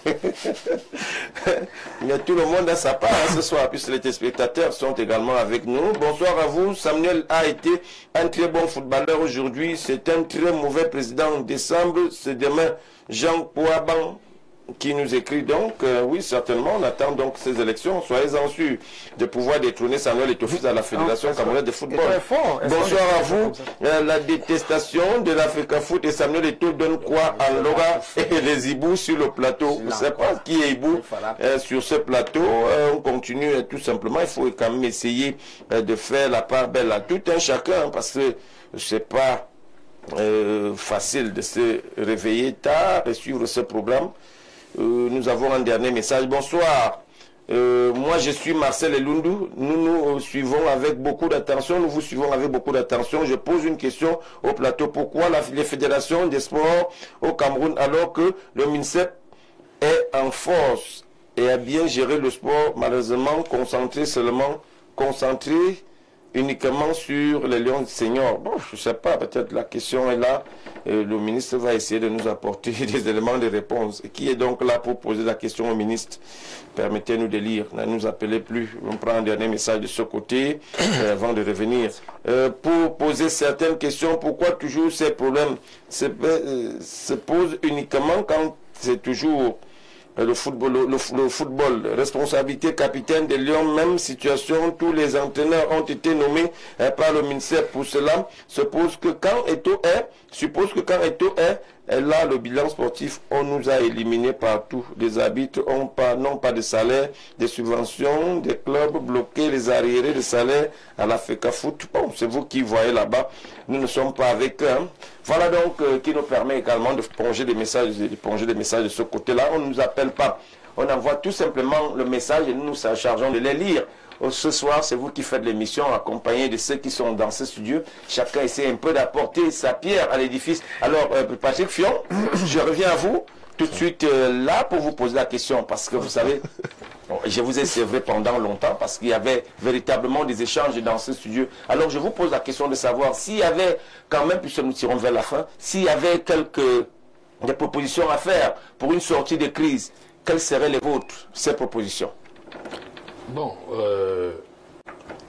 Mais tout le monde a sa part ce soir, puisque les téléspectateurs sont également avec nous. Bonsoir à vous. Samuel a été un très bon footballeur aujourd'hui. C'est un très mauvais président en décembre. C'est demain Jean Pouaban qui nous écrit donc, oui, certainement, on attend donc ces élections. Soyez-en sûrs de pouvoir détrôner Samuel Eto'o à la Fédération camerounaise de football. Bonsoir à vous. La détestation de la FECAFOOT et Samuel Eto'o donne quoi en Laura et les hiboux sur le plateau? Je ne sais pas qui est hibou sur ce plateau. On continue tout simplement. Il faut quand même essayer de faire la part belle à tout un chacun parce que c'est pas facile de se réveiller tard et suivre ce programme. Nous avons un dernier message. Bonsoir. Moi, je suis Marcel Elundu. Nous suivons avec beaucoup d'attention. Nous vous suivons avec beaucoup d'attention. Je pose une question au plateau. Pourquoi les fédérations des sports au Cameroun, alors que le MINSEP est en force et a bien géré le sport, malheureusement concentré uniquement sur les Lions seniors. Bon, je ne sais pas, peut-être la question est là. Le ministre va essayer de nous apporter des éléments de réponse. Et qui est donc là pour poser la question au ministre? Permettez-nous de lire. Ne nous appelez plus. On prend un dernier message de ce côté avant de revenir. Pour poser certaines questions, pourquoi toujours ces problèmes se posent uniquement quand c'est toujours le football, responsabilité capitaine des Lions, même situation, tous les entraîneurs ont été nommés par le ministère pour cela. Suppose que quand Eto'o est là, le bilan sportif, on nous a éliminés partout. Les arbitres n'ont pas de salaire, des subventions, des clubs bloqués, les arriérés de salaire à la FECAFOOT. Bon, c'est vous qui voyez là-bas. Nous ne sommes pas avec eux. Hein. Voilà donc qui nous permet également de ponger des messages de ce côté-là. On ne nous appelle pas. On envoie tout simplement le message et nous nous chargeons de les lire. Ce soir, c'est vous qui faites l'émission, accompagné de ceux qui sont dans ce studio. Chacun essaie un peu d'apporter sa pierre à l'édifice. Alors, Patrick Fion, je reviens à vous tout de suite là pour vous poser la question. Parce que vous savez, je vous ai servi pendant longtemps parce qu'il y avait véritablement des échanges dans ce studio. Alors, je vous pose la question de savoir s'il y avait quand même, puisque nous tirons vers la fin, s'il y avait des propositions à faire pour une sortie de crise, quelles seraient les vôtres, ces propositions? Bon,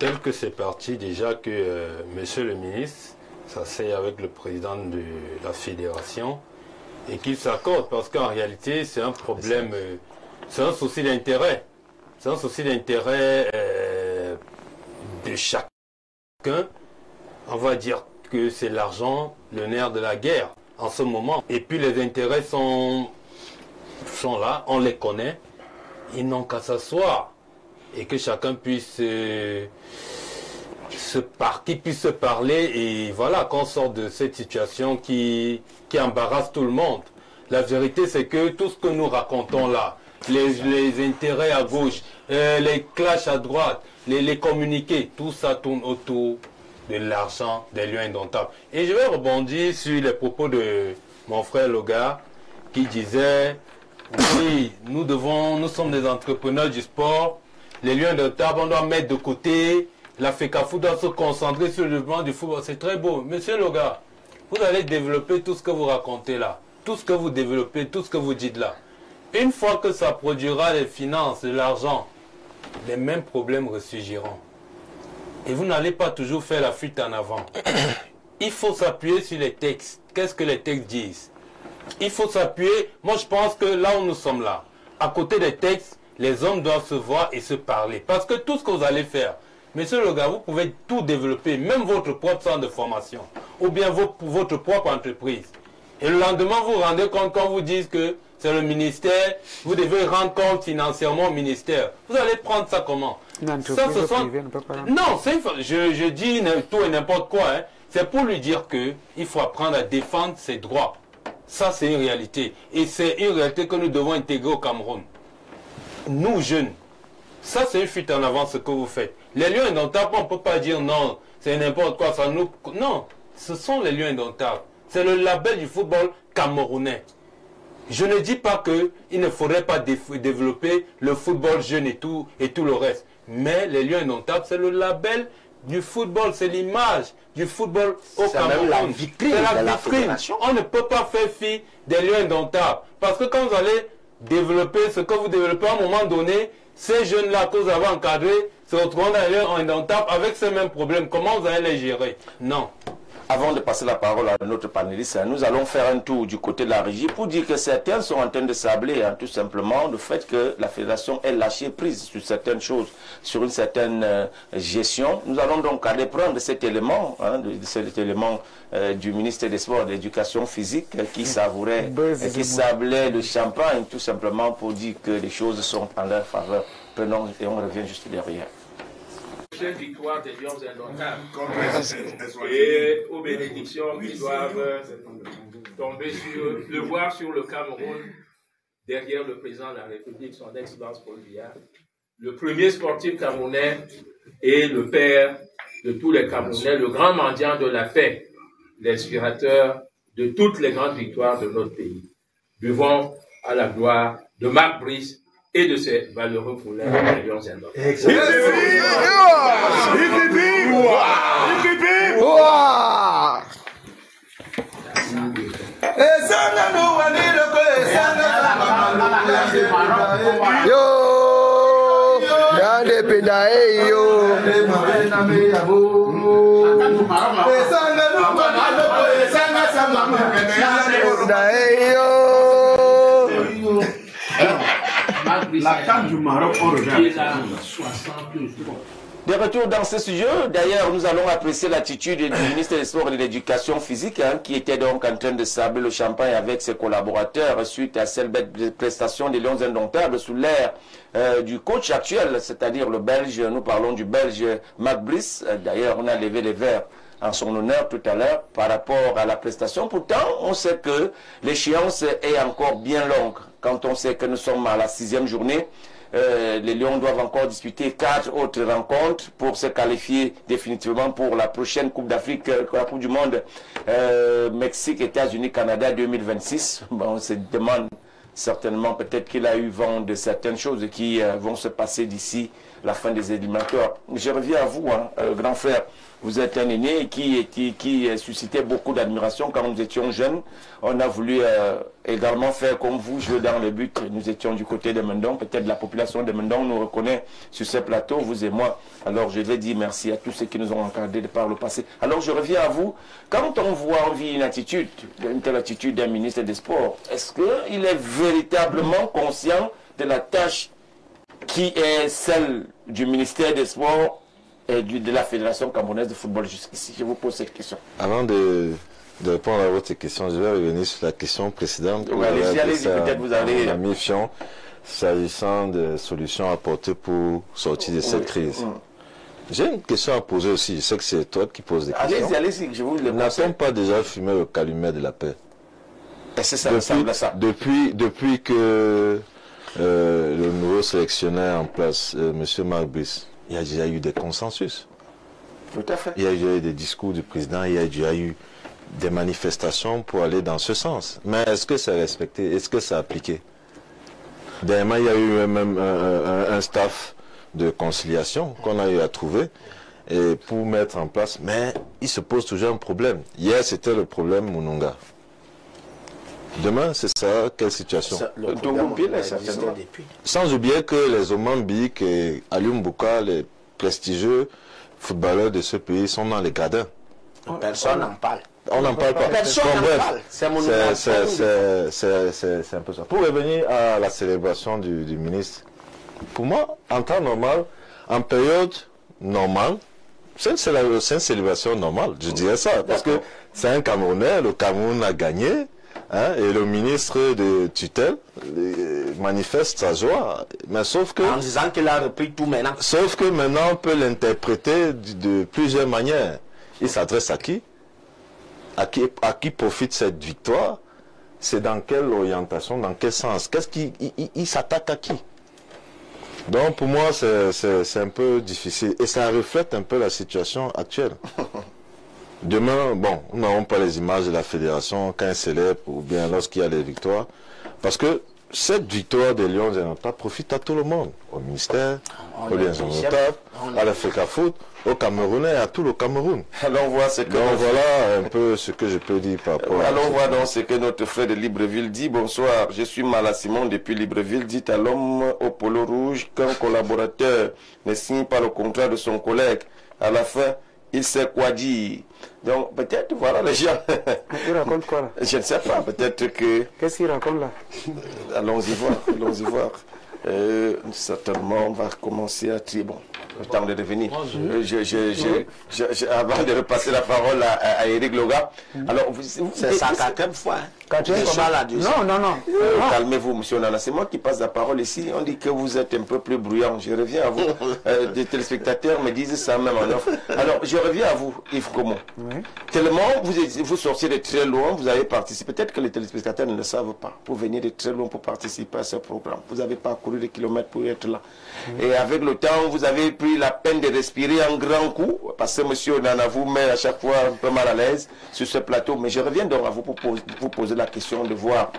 tel que c'est parti, déjà que monsieur le ministre s'assied avec le président de la fédération et qu'il s'accorde, parce qu'en réalité, c'est un problème, c'est un souci d'intérêt. C'est un souci d'intérêt de chacun. On va dire que c'est l'argent, le nerf de la guerre en ce moment. Et puis les intérêts sont là, on les connaît, ils n'ont qu'à s'asseoir. Et que chacun puisse se parler et voilà, qu'on sorte de cette situation qui embarrasse tout le monde. La vérité, c'est que tout ce que nous racontons là, les intérêts à gauche, les clashs à droite, les communiqués, tout ça tourne autour de l'argent des Lions indomptables. Et je vais rebondir sur les propos de mon frère Loga qui disait, oui, nous sommes des entrepreneurs du sport. Les Lions indomptables, on doit mettre de côté. La FECAFOOT doit se concentrer sur le développement du football. C'est très beau. Monsieur Loga, vous allez développer tout ce que vous racontez là. Tout ce que vous développez, tout ce que vous dites là. Une fois que ça produira les finances, de l'argent, les mêmes problèmes ressurgiront. Et vous n'allez pas toujours faire la fuite en avant. Il faut s'appuyer sur les textes. Qu'est-ce que les textes disent? Il faut s'appuyer. Moi, je pense que là où nous sommes là, à côté des textes, les hommes doivent se voir et se parler. Parce que tout ce que vous allez faire, monsieur Loga, vous pouvez tout développer, même votre propre centre de formation, ou bien votre propre entreprise. Et le lendemain, vous vous rendez compte quand vous dites que c'est le ministère, vous devez rendre compte financièrement au ministère. Vous allez prendre ça comment? Non, je dis tout et n'importe quoi. Hein. C'est pour lui dire qu'il faut apprendre à défendre ses droits. Ça, c'est une réalité. Et c'est une réalité que nous devons intégrer au Cameroun. Nous, jeunes, ça c'est une fuite en avant ce que vous faites. Les Lions indomptables, on ne peut pas dire non, c'est n'importe quoi, ça nous... Non, ce sont les Lions indomptables. C'est le label du football camerounais. Je ne dis pas qu'il ne faudrait pas développer le football jeune et tout le reste. Mais les Lions indomptables, c'est le label du football, c'est l'image du football au Cameroun. C'est la vitrine de la fédération. On ne peut pas faire fi des Lions indomptables. Parce que quand vous allez développer ce que vous développez à un moment donné, ces jeunes-là que vous avez encadrés se retrouveront dans les Lions indomptables avec ces mêmes problèmes. Comment vous allez les gérer? Non. Avant de passer la parole à notre panéliste, nous allons faire un tour du côté de la régie pour dire que certains sont en train de sabler tout simplement le fait que la fédération ait lâché prise sur certaines choses, sur une certaine gestion. Nous allons donc aller prendre cet élément, du ministère des Sports et de l'Éducation physique qui savourait, qui sablait le champagne tout simplement pour dire que les choses sont en leur faveur. Prenons et on revient juste derrière. Victoire des Lions indomptables et aux bénédictions qui doivent tomber sur le Cameroun derrière le président de la République, son excellence Paul Biya, le premier sportif camerounais et le père de tous les Camerounais, le grand mendiant de la paix, l'inspirateur de toutes les grandes victoires de notre pays. Buvons à la gloire de Marc Brice et de ces valeureux poulains des Lions indomptables. La carte du Maroc, on regarde. De retour dans ce sujet, d'ailleurs, nous allons apprécier l'attitude du ministre des Sports et de l'Éducation physique, qui était donc en train de sabler le champagne avec ses collaborateurs suite à cette belle prestation des Lions indomptables sous l'ère du coach actuel, c'est-à-dire le Belge, nous parlons du Belge Marc Brice. D'ailleurs, on a levé les verres en son honneur tout à l'heure par rapport à la prestation. Pourtant, on sait que l'échéance est encore bien longue. Quand on sait que nous sommes à la 6e journée, les Lions doivent encore disputer 4 autres rencontres pour se qualifier définitivement pour la prochaine Coupe d'Afrique, la Coupe du Monde, Mexique, États-Unis, Canada 2026. Bon, on se demande certainement, peut-être qu'il a eu vent de certaines choses qui vont se passer d'ici la fin des éliminatoires. Je reviens à vous, grand frère. Vous êtes un aîné qui suscitait beaucoup d'admiration quand nous étions jeunes. On a voulu également faire comme vous, jouer dans le but. Nous étions du côté de Mendon. Peut-être la population de Mendon nous reconnaît sur ce plateau, vous et moi. Alors je vais dire merci à tous ceux qui nous ont encadrés de par le passé. Alors je reviens à vous. Quand on voit en vie une telle attitude d'un ministre des Sports, est-ce qu'il est véritablement conscient de la tâche qui est celle du ministère des Sports et de la Fédération camerounaise de football jusqu'ici? Je vous pose cette question. Avant de répondre à votre question, je vais revenir sur la question précédente. Oui, allez-y, peut-être vous allez... Ami Fion, s'agissant des solutions apportées pour sortir de cette crise. J'ai une question à poser aussi. Je sais que c'est toi qui poses des questions. Allez-y, je vous le conseille. N'a-t-on pas déjà fumé le calumet de la paix? C'est ça, ressemble à ça. Depuis que le nouveau sélectionneur en place, M. Marc Brice, il y a déjà eu des consensus. Tout à fait. Il y a déjà eu des discours du président, il y a déjà eu des manifestations pour aller dans ce sens. Mais est-ce que c'est respecté? Est-ce que c'est appliqué? Dernièrement, il y a eu même un staff de conciliation qu'on a eu à trouver et pour mettre en place. Mais il se pose toujours un problème. Hier, c'était le problème Mounonga. Demain, c'est ça, quelle situation? Sans oublier que les Omambik et Alioum Bouka, les prestigieux footballeurs de ce pays, sont dans les gradins. Personne n'en parle. On n'en parle pas. Personne n'en parle. C'est un peu ça. Pour revenir à la célébration du ministre, pour moi, en temps normal, en période normale, c'est une célébration normale, je dirais ça, parce que c'est un Camerounais, le Cameroun a gagné. Et le ministre de tutelle manifeste sa joie, mais sauf que... En disant qu'il a repris tout maintenant. Sauf que maintenant on peut l'interpréter de plusieurs manières. Il s'adresse à qui? À qui profite cette victoire? C'est dans quelle orientation, dans quel sens? Il s'attaque à qui? Donc pour moi c'est un peu difficile et ça reflète un peu la situation actuelle. Demain, bon, nous n'avons pas les images de la fédération quand elle célèbre ou bien lorsqu'il y a des victoires. Parce que cette victoire des Lions indomptables profite à tout le monde. Au ministère, aux Lions indomptables, à l'Africa Foot, aux Camerounais, à tout le Cameroun. Allons voir ce que... Donc voilà un peu ce que je peux dire par rapport à... Allons voir donc ce que notre frère de Libreville dit. Bonsoir, je suis Mala Simon depuis Libreville. Dit à l'homme au polo rouge qu'un collaborateur ne signe pas le contrat de son collègue. À la fin, il sait quoi dire. Donc peut-être, voilà les gens. Il raconte quoi là? Je ne sais pas, peut-être que... Qu'est-ce qu'il raconte là? Allons-y voir, allons-y voir. Certainement, on va commencer à trier. Bon, le temps de revenir. Avant de repasser la parole à Eric Loga. Alors, c'est sa quatrième fois. Non. Calmez-vous, monsieur Nana. C'est moi qui passe la parole ici. On dit que vous êtes un peu plus bruyant. Je reviens à vous. Des téléspectateurs me disent ça même en offre. Alors, je reviens à vous, Yves Comon. Oui. Tellement vous sortiez de très loin, vous avez participé. Peut-être que les téléspectateurs ne le savent pas. Pour venir de très loin pour participer à ce programme. Vous avez parcouru des kilomètres pour être là. Et avec le temps, vous avez pris la peine de respirer un grand coup. Parce que monsieur Nana vous met à chaque fois un peu mal à l'aise sur ce plateau. Mais je reviens donc à vous pour vous poser la question de voir,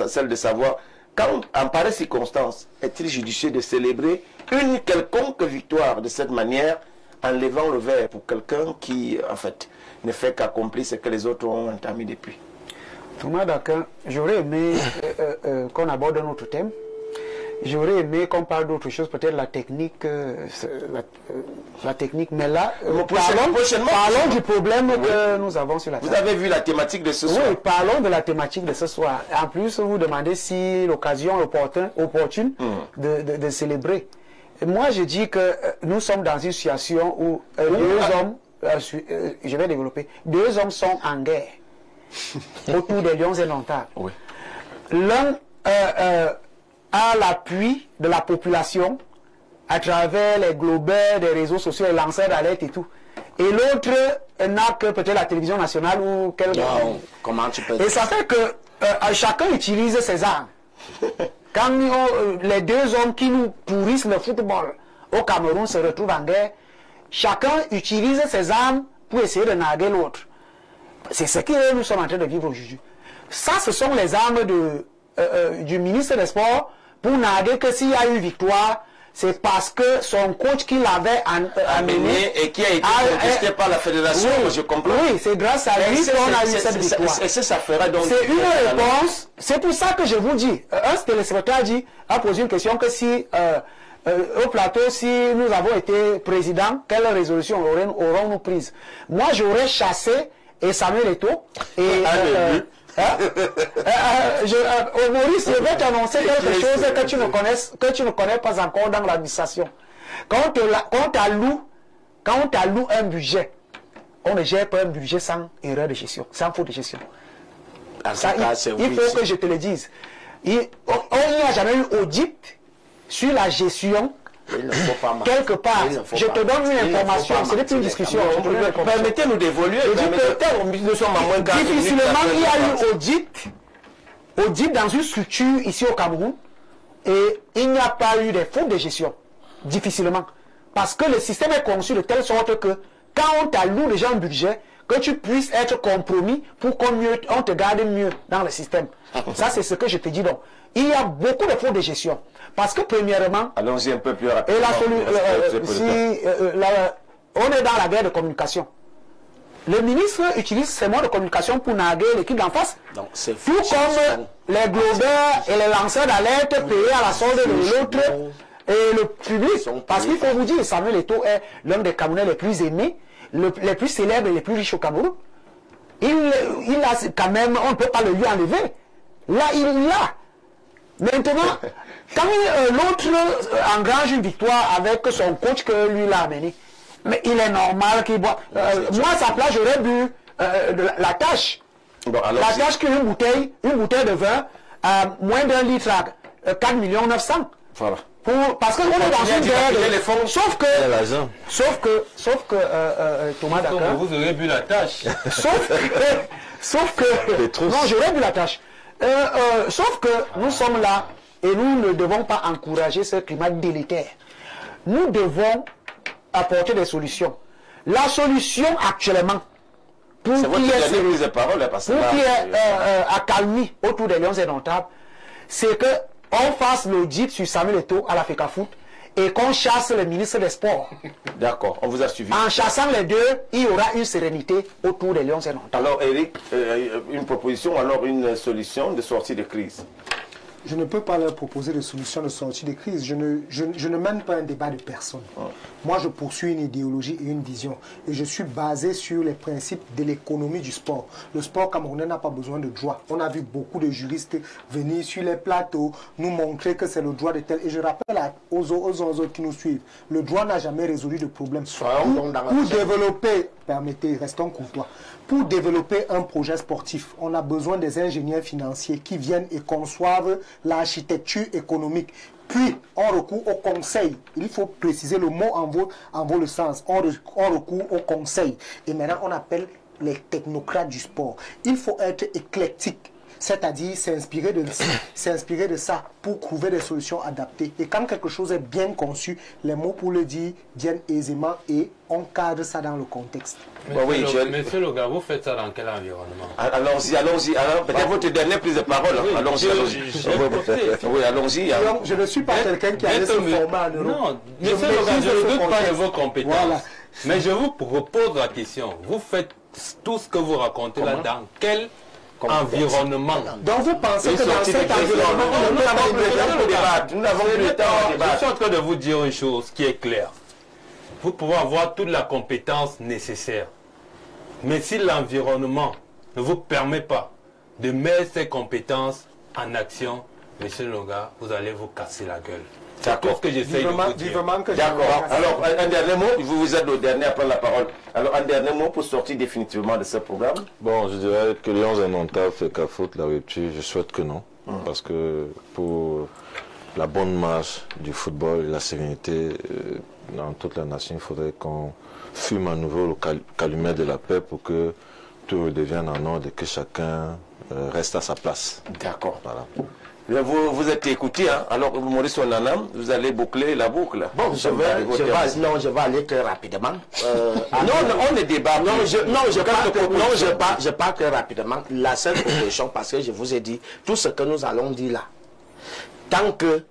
celle de savoir quand, en pareille circonstance, est-il judicieux de célébrer une quelconque victoire de cette manière en levant le verre pour quelqu'un qui, en fait, ne fait qu'accomplir ce que les autres ont entamé depuis? Thomas Dakin, j'aurais aimé qu'on aborde un autre thème. J'aurais aimé qu'on parle d'autre chose, peut-être la technique, la technique, mais là, parlons du problème que nous avons sur la table. Vous avez vu la thématique de ce soir? Oui, parlons de la thématique de ce soir. En plus, vous demandez si l'occasion est opportune de célébrer. Et moi, je dis que nous sommes dans une situation où deux hommes, je vais développer, deux hommes sont en guerre autour des lions indomptables. Oui. L'un à l'appui de la population à travers les globeurs des réseaux sociaux, les lanceurs d'alerte et tout. Et l'autre n'a que peut-être la télévision nationale ou quelque chose. Comment tu peux dire? Et ça fait que chacun utilise ses armes. Quand les deux hommes qui nous pourrissent le football au Cameroun se retrouvent en guerre, chacun utilise ses armes pour essayer de narguer l'autre. C'est ce que nous sommes en train de vivre aujourd'hui. Ça, ce sont les armes du ministre des Sports pour narguer que s'il y a eu victoire, c'est parce que son coach qui l'avait amené et qui a été contesté par la fédération, oui, je comprends. Oui, c'est grâce à lui qu'on a eu cette victoire. Et ça fera donc... C'est une réponse. C'est pour ça que je vous dis, un téléspectateur a posé une question que si, au plateau, si nous avons été président, quelle résolution aurons-nous prise? Moi, j'aurais chassé Samuel Eto'o et... Maurice, je vais t'annoncer quelque chose que tu ne connais pas encore dans l'administration. Quand on t'alloue un budget, on ne gère pas un budget sans erreur de gestion, sans faute de gestion. Ça, il faut que je te le dise. Il n'y a jamais eu audit sur la gestion. Quelque part, je te donne une information, ce n'est plus une discussion. Permettez-nous d'évoluer. Difficilement, il y a eu audit dans une structure ici au Cameroun et il n'y a pas eu de faute de gestion. Difficilement. Parce que le système est conçu de telle sorte que quand on t'alloue déjà un budget, que tu puisses être compromis pour qu'on te garde mieux dans le système. Ça, c'est ce que je te dis donc. Il y a beaucoup de fautes de gestion. Parce que premièrement... Allons-y un peu plus rapidement. On est dans la guerre de communication. Le ministre utilise ces mots de communication pour narguer l'équipe d'en face. Tout comme les globeurs et les lanceurs d'alerte payés à la solde de l'autre et le public. Parce qu'il faut vous dire, Samuel Eto'o est l'un des Camerounais les plus aimés, les plus célèbres et les plus riches au Cameroun. Il a quand même, on ne peut pas le lui enlever. Là, il l'a. Maintenant, quand l'autre engrange une victoire avec son coach que lui l'a amené, mais il est normal qu'il boit. Moi, à sa place, j'aurais bu la tâche. Bon, la tâche qu'une bouteille de vin à moins d'un litre à 4 900 000. Voilà. Parce qu'on est dans une guerre. Sauf que Thomas Dakin. Vous aurez bu la tâche. Sauf que. Non, j'aurais bu la tâche. Sauf que nous sommes là et nous ne devons pas encourager ce climat délétère. Nous devons apporter des solutions. La solution actuellement, pour qu'il y ait accalmie autour des lions indomptables, c'est qu'on fasse l'audit sur Samuel Eto'o à la FECAFOOT et qu'on chasse le ministre des Sports. D'accord, on vous a suivi. En chassant les deux, il y aura une sérénité autour des lions indomptables. Alors Eric, une proposition, alors une solution de sortie de crise? Je ne peux pas leur proposer de solution de sortie de crise. Je ne mène pas un débat de personne. Moi, je poursuis une idéologie et une vision. Et je suis basé sur les principes de l'économie du sport. Le sport camerounais n'a pas besoin de droit. On a vu beaucoup de juristes venir sur les plateaux, nous montrer que c'est le droit de tel. Et je rappelle aux autres qui nous suivent, le droit n'a jamais résolu de problème. Pour développer, permettez, restons courtois. Pour développer un projet sportif, on a besoin des ingénieurs financiers qui viennent et conçoivent l'architecture économique. Puis, on recourt au conseil. Il faut préciser le mot en vaut le sens. On recourt au conseil. Et maintenant, on appelle les technocrates du sport. Il faut être éclectique. C'est-à-dire s'inspirer de ça pour trouver des solutions adaptées. Et quand quelque chose est bien conçu, les mots pour le dire viennent aisément et on cadre ça dans le contexte. Monsieur Loga, vous faites ça dans quel environnement? Allons-y. Alors, peut-être votre dernière prise de parole. Allons-y. Oui, allons-y. Je ne suis pas quelqu'un qui a laissé se former en Europe. Non, monsieur Loga, je ne doute pas de vos compétences. Voilà. Mais je vous repose la question. Vous faites tout ce que vous racontez là dans quel environnement? Donc vous pensez que dans cet environnement, nous n'avons plus le temps de débattre. Nous n'avons plus le temps de débattre. Je suis en train de vous dire une chose qui est claire. Vous pouvez avoir toute la compétence nécessaire. Mais si l'environnement ne vous permet pas de mettre ces compétences en action, monsieur Loga, vous allez vous casser la gueule. C'est tout ce que j'essaie de vous dire. D'accord. Alors, un dernier mot, vous êtes le dernier à prendre la parole. Alors, un dernier mot pour sortir définitivement de ce programme. Bon, je dirais que Lions indomptables fait qu'à faute la rupture. Je souhaite que non. Parce que pour la bonne marche du football et la sérénité dans toute la nation, il faudrait qu'on fume à nouveau le calumet de la paix pour que tout redevienne en ordre et que chacun reste à sa place. D'accord. Voilà. Vous êtes écouté, hein? Alors Maurice Onana, vous allez boucler la boucle. Bon, je vais aller très rapidement. On est débat. Je pars très rapidement. La seule proposition, parce que je vous ai dit, tout ce que nous allons dire là, tant que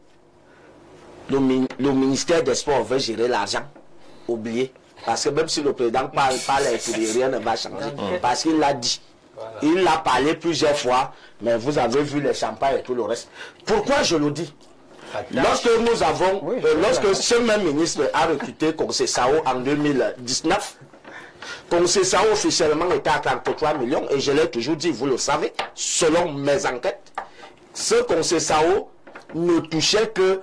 le ministère des Sports veut gérer l'argent, oubliez. Parce que même si le président parle et tout, rien ne va changer. Parce qu'il l'a dit. Voilà. Il l'a parlé plusieurs fois, mais vous avez vu les champagnes et tout le reste. Pourquoi je le dis? Lorsque nous avons, lorsque ce même ministre a recruté Conceição en 2019, Conceição officiellement était à 33 millions, et je l'ai toujours dit, vous le savez, selon mes enquêtes, ce Conceição ne touchait que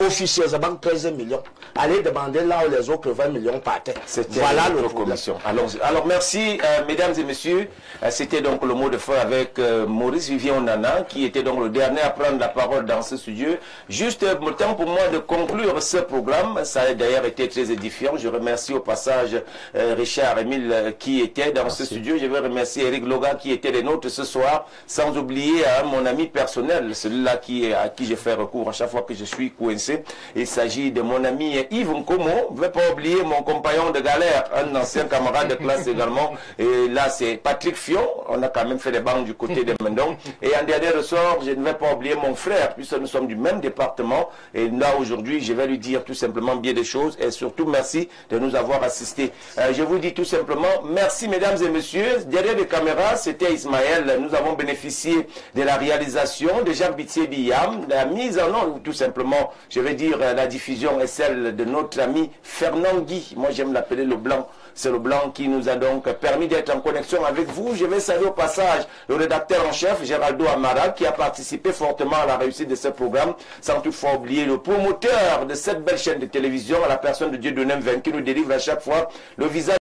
officieusement 13 millions. Allez demander là où les autres 20 millions partaient. Voilà le commission. Alors merci mesdames et messieurs. C'était donc le mot de fin avec Maurice Vivien Onana, qui était donc le dernier à prendre la parole dans ce studio. Juste le temps pour moi de conclure ce programme. Ça a d'ailleurs été très édifiant. Je remercie au passage Richard Emile qui était dans ce studio. Je veux remercier Eric Loga qui était des nôtres ce soir. Sans oublier mon ami personnel, celui-là à qui je fais recours à chaque fois que je suis coincé. Il s'agit de mon ami Yves Nkomo. Je ne vais pas oublier mon compagnon de galère, un ancien camarade de classe également. Et là, c'est Patrick Fion. On a quand même fait des bancs du côté de Mendon. Et en dernier ressort, je ne vais pas oublier mon frère, puisque nous sommes du même département. Et là, aujourd'hui, je vais lui dire tout simplement bien des choses. Et surtout, merci de nous avoir assistés. Je vous dis tout simplement, merci mesdames et messieurs. Derrière les caméras, c'était Ismaël. Nous avons bénéficié de la réalisation de Jacques Bitié-Biam, de la mise en œuvre, tout simplement, je vais dire, la diffusion est celle de notre ami Fernand Guy. Moi, j'aime l'appeler le blanc. C'est le blanc qui nous a donc permis d'être en connexion avec vous. Je vais saluer au passage le rédacteur en chef, Géraldo Amara, qui a participé fortement à la réussite de ce programme, sans toutefois oublier le promoteur de cette belle chaîne de télévision, à la personne de Dieudonné Mven, qui nous délivre à chaque fois le visage